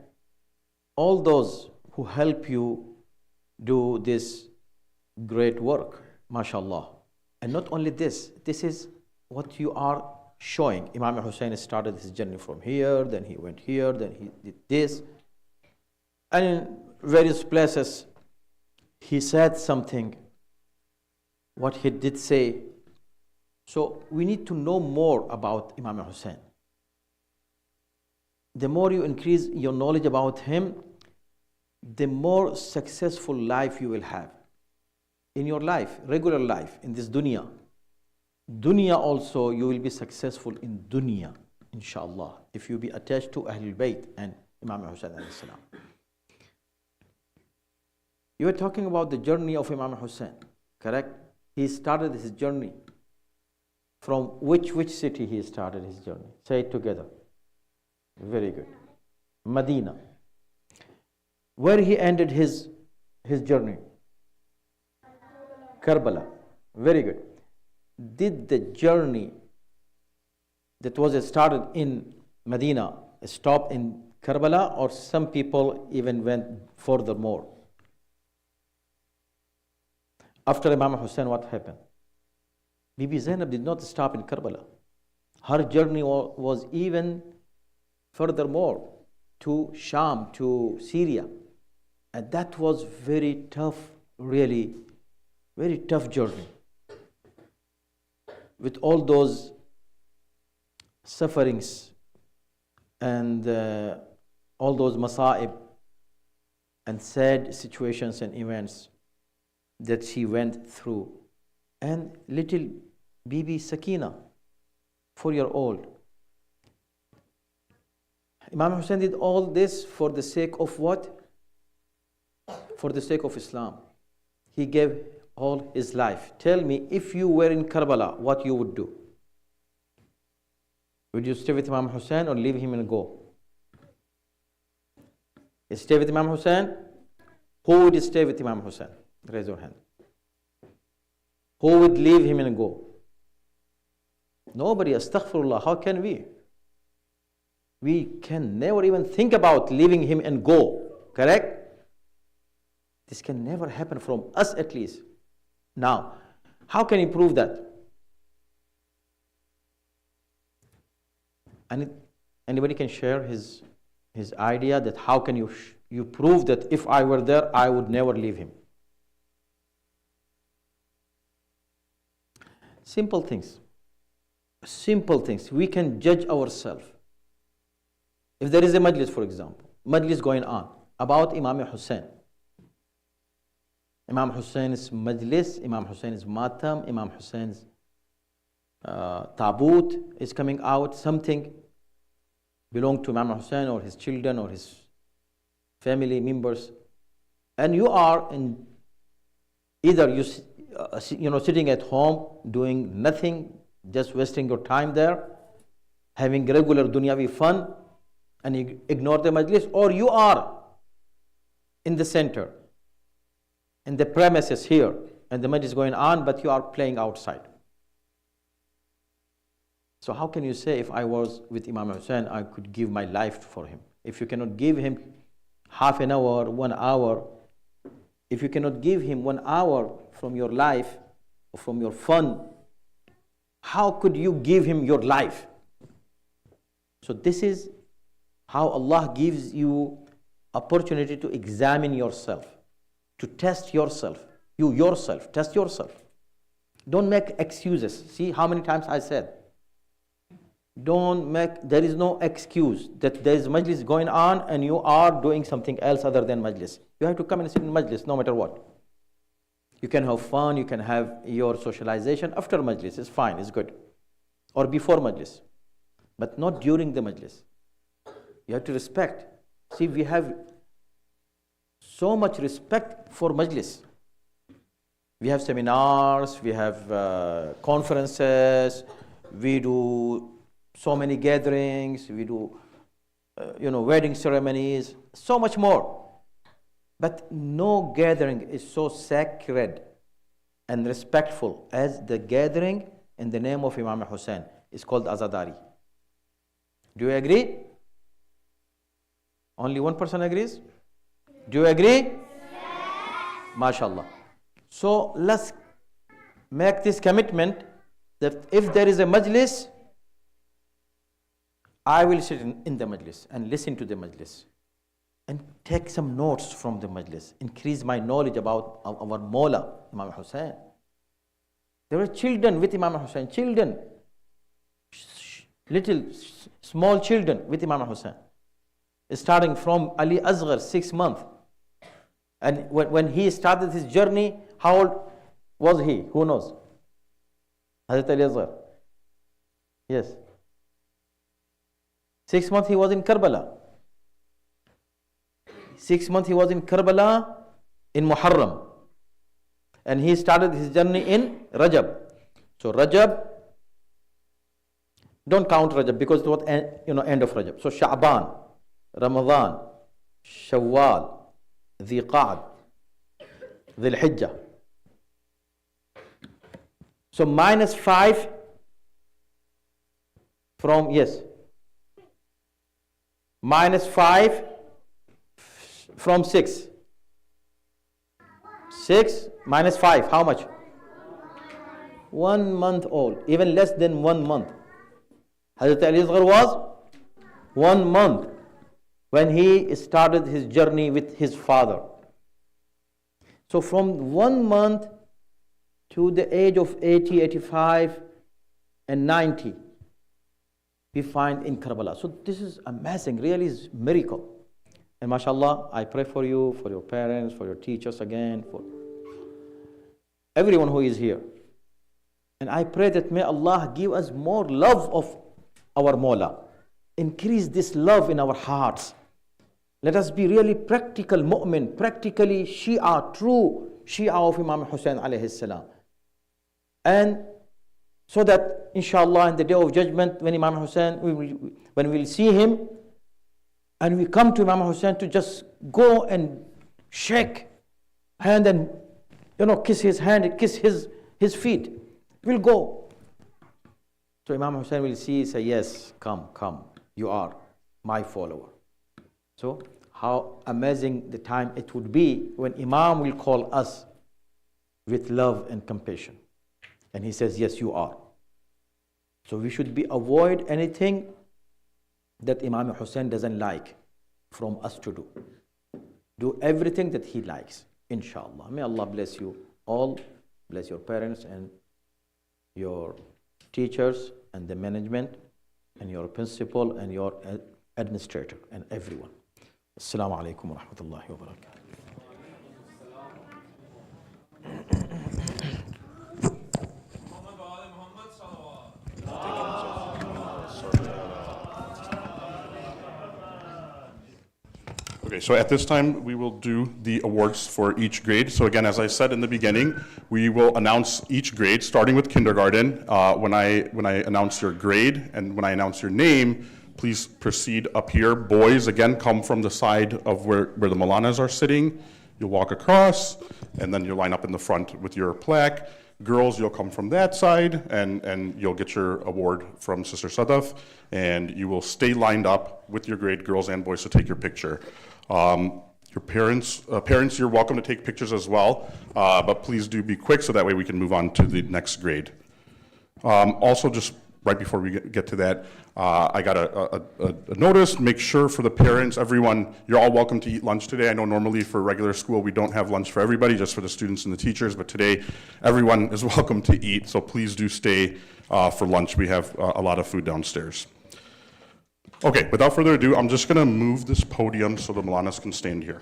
all those who help you do this great work, mashallah. And not only this is what you are showing. Imam Hussein started his journey from here, then he went here, then he did this. And in various places, he said something, what he did say. So we need to know more about Imam Hussein. The more you increase your knowledge about him, the more successful life you will have. In your life, regular life, in this dunya. Dunya also, you will be successful in dunya, inshallah, if you be attached to Ahlul Bayt and Imam Hussein alayhi salam. You were talking about the journey of Imam Hussein, correct? He started his journey. From which city he started his journey? Say it together. Very good. Medina. Where he ended his journey? Karbala. Very good. Did the journey that was started in Medina stop in Karbala, or some people even went furthermore? After Imam Hussein, what happened? Bibi Zainab did not stop in Karbala. Her journey was even furthermore to Sham, to Syria. And that was very tough, really, very tough journey. With all those sufferings and all those masa'ib and sad situations and events that she went through. And little Bibi Sakina, 4-year-old. Imam Hussein did all this for the sake of what? For the sake of Islam. He gave all his life. Tell me, if you were in Karbala, what you would do? Would you stay with Imam Hussein or leave him and go? You stay with Imam Hussein? Who would stay with Imam Hussein? Raise your hand. Who would leave him and go? Nobody. Astaghfirullah. How can we? We can never even think about leaving him and go. Correct? This can never happen from us, at least. Now, how can you prove that? And anybody can share his idea that how can you prove that if I were there, I would never leave him? Simple things. Simple things. We can judge ourselves. If there is a majlis, for example, majlis going on about Imam Hussein. Imam Hussein's majlis, Imam Hussein's matam, Imam Hussein's taboot is coming out, something belong to Imam Hussein or his children or his family members, and you are in either sitting at home doing nothing, just wasting your time there, having regular dunyavi fun, and you ignore the majlis, or you are in the center, in the premises here, and the majlis is going on, but you are playing outside. So how can you say, if I was with Imam Hussein, I could give my life for him? If you cannot give him half an hour, 1 hour, if you cannot give him 1 hour from your life or from your fun, how could you give him your life? So this is how Allah gives you opportunity to examine yourself. to test yourself. You yourself, test yourself. Don't make excuses. See how many times I said, there is no excuse that there is majlis going on and you are doing something else other than majlis. You have to come and sit in majlis no matter what. You can have fun, you can have your socialization after majlis, it's fine, it's good. Or before majlis, but not during the majlis. You have to respect. See, we have so much respect for majlis. We have seminars, we have conferences, we do so many gatherings, we do wedding ceremonies, so much more. But no gathering is so sacred and respectful as the gathering in the name of Imam Hussain. It's called Azadari. Do you agree? Only one person agrees? Do you agree? Yes. MashaAllah. So let's make this commitment that if there is a majlis, I will sit in the majlis and listen to the majlis and take some notes from the majlis, increase my knowledge about our Mawla, Imam Hussain. There were children with Imam Hussain, little small children with Imam Hussain, starting from Ali Asghar, 6 months. And when he started his journey, how old was he? Who knows? Hazrat Ali Asghar. Yes. 6 months he was in Karbala. 6 months he was in Karbala in Muharram. And he started his journey in Rajab. So Rajab, don't count Rajab because it was end of Rajab. So Sha'ban, Ramadan, Shawwal, Dhi Qa'ad, Dhil Hijjah. So -5 from, yes, -5 from 6. 6 minus 5, how much? 1 month old, even less than 1 month. Hazrat Ali Asghar was 1 month when he started his journey with his father. So from 1 month to the age of 80, 85 and 90, we find in Karbala. So this is amazing, really is miracle. And mashallah, I pray for you, for your parents, for your teachers again, for everyone who is here. And I pray that may Allah give us more love of our Mawla. Increase this love in our hearts. Let us be really practical mu'min, practically Shia, true Shia of Imam Hussain alayhi salam. And so that inshallah in the day of judgment when Imam Hussain, when we will see him, and we come to Imam Hussain to just go and shake hand and kiss his hand, kiss his feet. We'll go. So Imam Hussain will say, yes, come, you are my follower. So how amazing the time it would be when Imam will call us with love and compassion. And he says, yes, you are. So we should avoid anything that Imam Hussain doesn't like from us to do. Do everything that he likes, inshallah. May Allah bless you all, bless your parents and your teachers and the management and your principal and your administrator and everyone. Assalamu alaikum wa rahmatullahi wa barakatuh. Okay, so at this time, we will do the awards for each grade. So again, as I said in the beginning, we will announce each grade, starting with kindergarten. When I announce your grade and when I announce your name, please proceed up here. Boys, again, come from the side of where the Molanas are sitting. You'll walk across, and then you'll line up in the front with your plaque. Girls, you'll come from that side, and you'll get your award from Sister Sadaf, and you will stay lined up with your grade, girls and boys, to take your picture. Your parents, you're welcome to take pictures as well, but please do be quick so that way we can move on to the next grade. Also, just right before we get to that, I got a notice, make sure for the parents, everyone, you're all welcome to eat lunch today. I know normally for regular school, we don't have lunch for everybody, just for the students and the teachers, but today, everyone is welcome to eat, so please do stay for lunch. We have a lot of food downstairs. Okay, without further ado, I'm just gonna move this podium so the Malanas can stand here.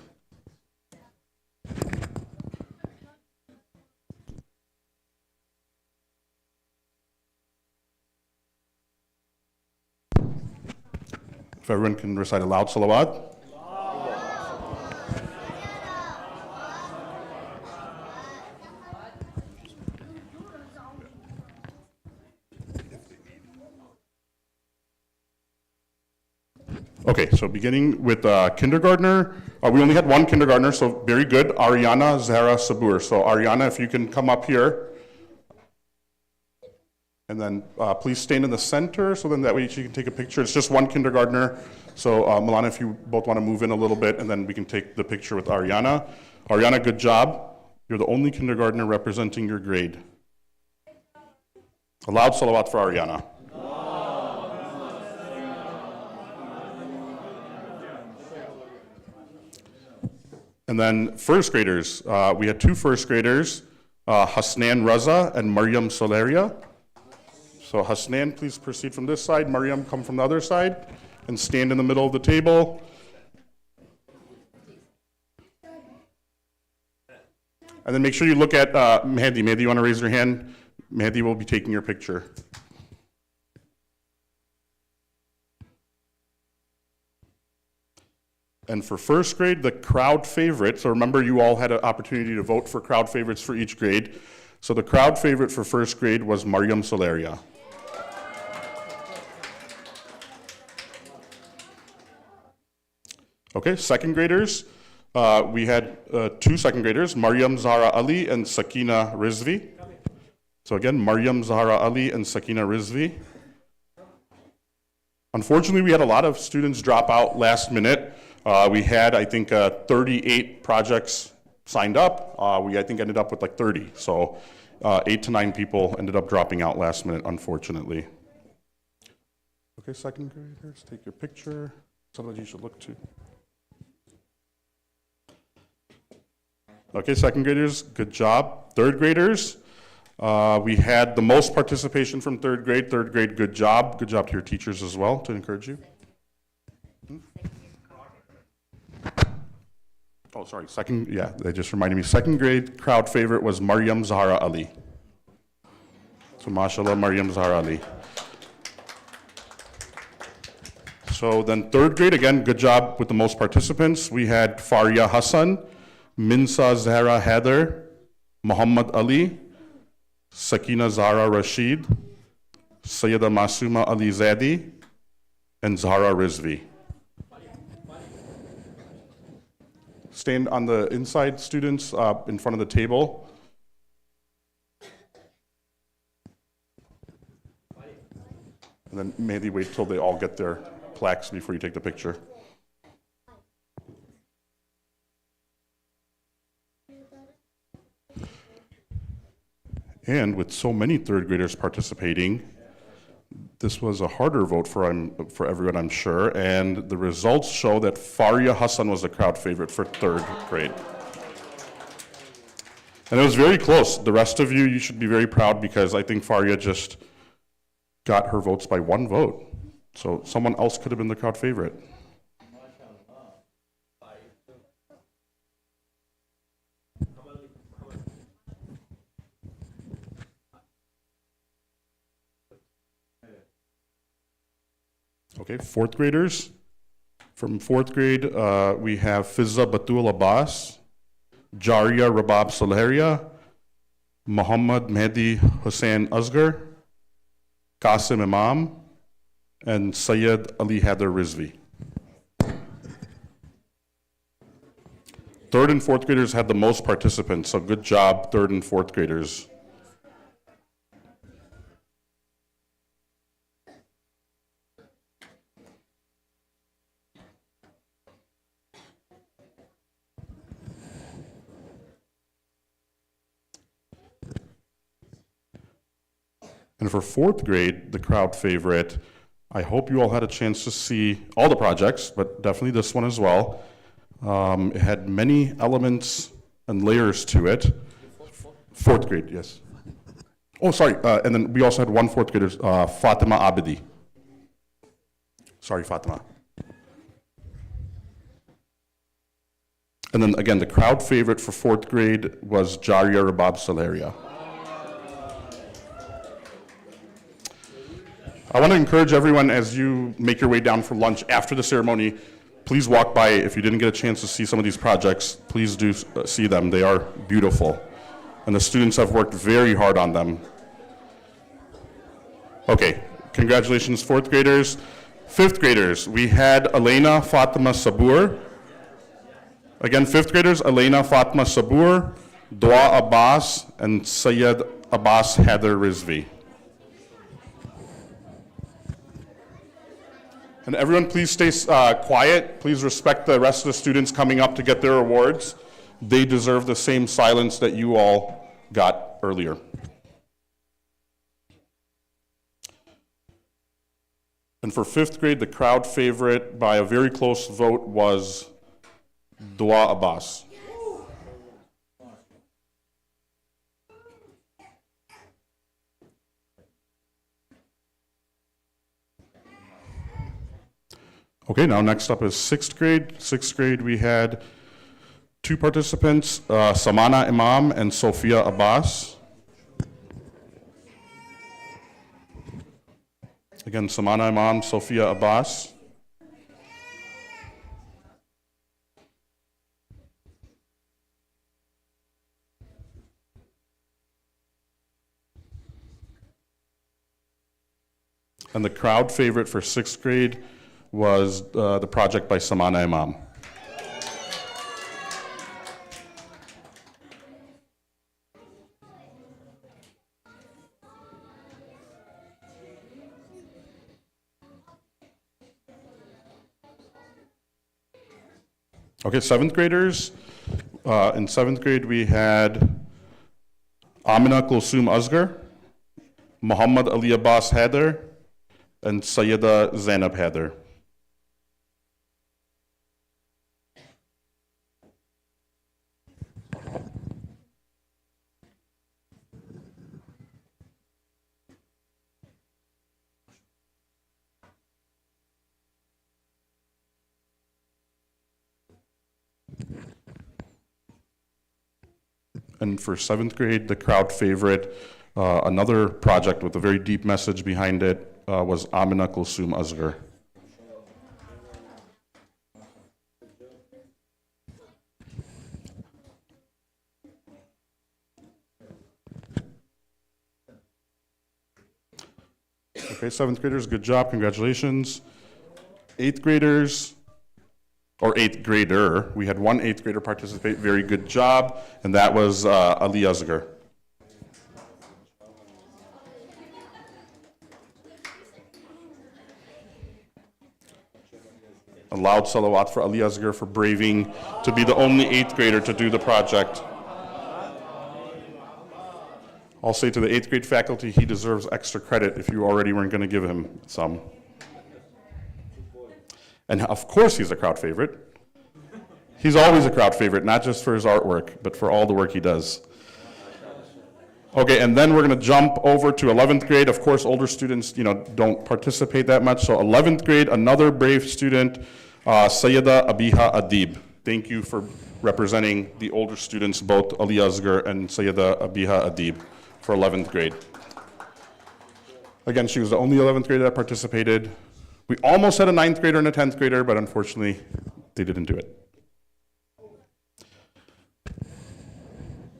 If everyone can recite a loud salawat. Okay, so beginning with kindergartner, we only had one kindergartner, so very good, Ariana Zahra Sabur. So Ariana, if you can come up here. And then please stand in the center, so then that way she can take a picture. It's just one kindergartner. So Milana, if you both want to move in a little bit, and then we can take the picture with Ariana. Ariana, good job. You're the only kindergartner representing your grade. A loud salawat for Ariana. And then first graders. We had two first graders, Hasnan Raza and Maryam Solaria. So Hasnan, please proceed from this side. Maryam, come from the other side and stand in the middle of the table. And then make sure you look at Mehdi. Mehdi, you want to raise your hand? Mehdi will be taking your picture. And for first grade, the crowd favorite, so remember you all had an opportunity to vote for crowd favorites for each grade. So the crowd favorite for first grade was Maryam Solaria. Okay, second graders, we had two second graders, Maryam Zahra Ali and Sakina Rizvi. So again, Maryam Zahra Ali and Sakina Rizvi. Unfortunately, we had a lot of students drop out last minute. We had, I think, 38 projects signed up. We, I think, ended up with like 30. So 8 to 9 people ended up dropping out last minute, unfortunately. Okay, second graders, take your picture. Somebody you should look to. Okay, second graders, good job. Third graders, we had the most participation from third grade. Third grade, good job. Good job to your teachers as well, to encourage you. Oh, sorry, second, yeah, they just reminded me. Second grade crowd favorite was Maryam Zahra Ali. So mashallah, Maryam Zahra Ali. So then third grade, again, good job with the most participants. We had Faria Hassan, Minsa Zahra Haider, Muhammad Ali, Sakina Zahra Rashid, Sayyida Masuma Ali Zadi, and Zahra Rizvi. Stand on the inside, students, in front of the table. And then maybe wait till they all get their plaques before you take the picture. And with so many third graders participating, this was a harder vote for everyone, I'm sure, and the results show that Faria Hassan was the crowd favorite for third grade. And it was very close. The rest of you should be very proud because I think Faria just got her votes by 1 vote. So someone else could have been the crowd favorite. Okay, fourth graders. From fourth grade, we have Fizza Batul Abbas, Jaria Rabab Salaria, Muhammad Mehdi Hussain Asghar, Qasim Imam, and Sayyid Ali Haider Rizvi. Third and fourth graders had the most participants, so good job, third and fourth graders. And for fourth grade, the crowd favorite, I hope you all had a chance to see all the projects, but definitely this one as well. It had many elements and layers to it. Fourth grade, yes. Oh, sorry, and then we also had one fourth grader, Fatima Abidi. Sorry, Fatima. And then again, the crowd favorite for fourth grade was Jaria Rabab Salaria. I want to encourage everyone as you make your way down for lunch after the ceremony, please walk by. If you didn't get a chance to see some of these projects, please do see them. They are beautiful. And the students have worked very hard on them. Okay, congratulations, fourth graders. Fifth graders, we had Elena Fatima Sabur. Again, fifth graders, Elena Fatima Sabur, Dua Abbas, and Syed Abbas Heather Rizvi. And everyone please stay quiet. Please respect the rest of the students coming up to get their awards. They deserve the same silence that you all got earlier. And for fifth grade, the crowd favorite by a very close vote was Dua Abbas. Okay, now next up is sixth grade. Sixth grade, we had two participants, Samana Imam and Sophia Abbas. Again, Samana Imam, Sophia Abbas. And the crowd favorite for sixth grade was the project by Samana Imam. Okay, seventh graders. In seventh grade, we had Amina Kulsum Asghar, Muhammad Ali Abbas Haider, and Sayyida Zainab Haider. And for seventh grade, the crowd favorite, another project with a very deep message behind it, was Amina Kulsum Asghar. Okay, seventh graders, good job, congratulations. Eighth graders, or eighth grader, we had one eighth grader participate, very good job, and that was Ali Asghar. A loud salawat for Ali Asghar for braving to be the only eighth grader to do the project. I'll say to the eighth grade faculty, he deserves extra credit if you already weren't going to give him some. And of course he's a crowd favorite. He's always a crowd favorite, not just for his artwork, but for all the work he does. Okay, and then we're going to jump over to 11th grade. Of course, older students, don't participate that much. So 11th grade, another brave student, Sayyida Abiha Adib. Thank you for representing the older students, both Ali Asghar and Sayyida Abiha Adib, for 11th grade. Again, she was the only 11th grader that participated. We almost had a 9th grader and a 10th grader, but unfortunately, they didn't do it.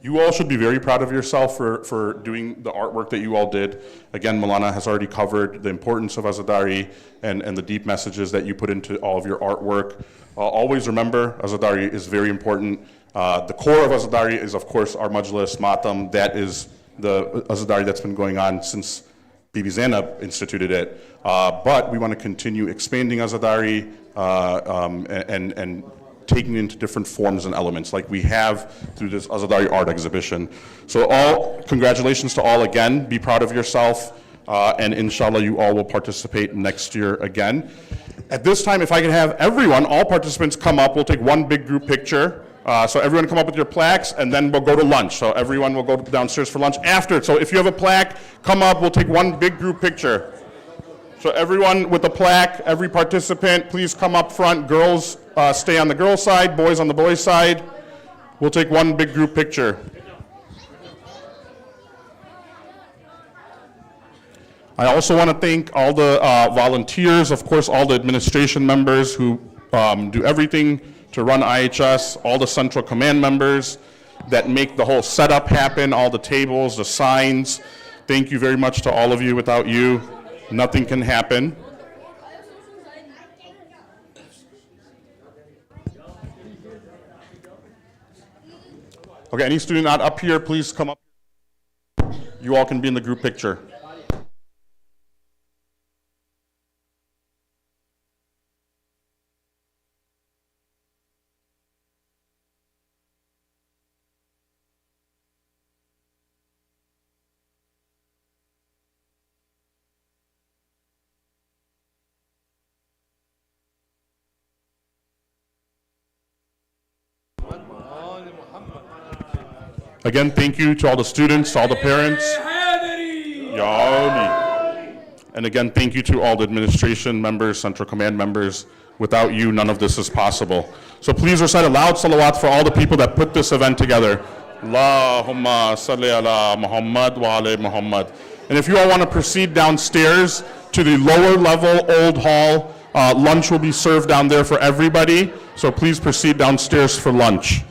You all should be very proud of yourself for doing the artwork that you all did. Again, Malana has already covered the importance of Azadari and the deep messages that you put into all of your artwork. Always remember, Azadari is very important. The core of Azadari is, of course, our Majlis, Matam. That is the Azadari that's been going on since Bibi Zainab instituted it. But we want to continue expanding Azadari and taking it into different forms and elements like we have through this Azadari art exhibition. So congratulations to all again. Be proud of yourself. and inshallah you all will participate next year again. At this time, if I can have everyone, all participants come up, we'll take one big group picture. So everyone come up with your plaques, and then we'll go to lunch. So everyone will go downstairs for lunch after. So if you have a plaque, come up, we'll take one big group picture. So everyone with a plaque, every participant, please come up front. Girls, stay on the girls' side, boys on the boys' side. We'll take one big group picture. I also want to thank all the volunteers, of course, all the administration members who do everything to run IHS, all the central command members that make the whole setup happen, all the tables, the signs. Thank you very much to all of you. Without you, nothing can happen. Okay, any student not up here, please come up. You all can be in the group picture. Again, thank you to all the students, all the parents. And again, thank you to all the administration members, central command members. Without you, none of this is possible. So please recite a loud salawat for all the people that put this event together. Allahumma salli ala Muhammad wa ala Muhammad. And if you all want to proceed downstairs to the lower level old hall, lunch will be served down there for everybody. So please proceed downstairs for lunch.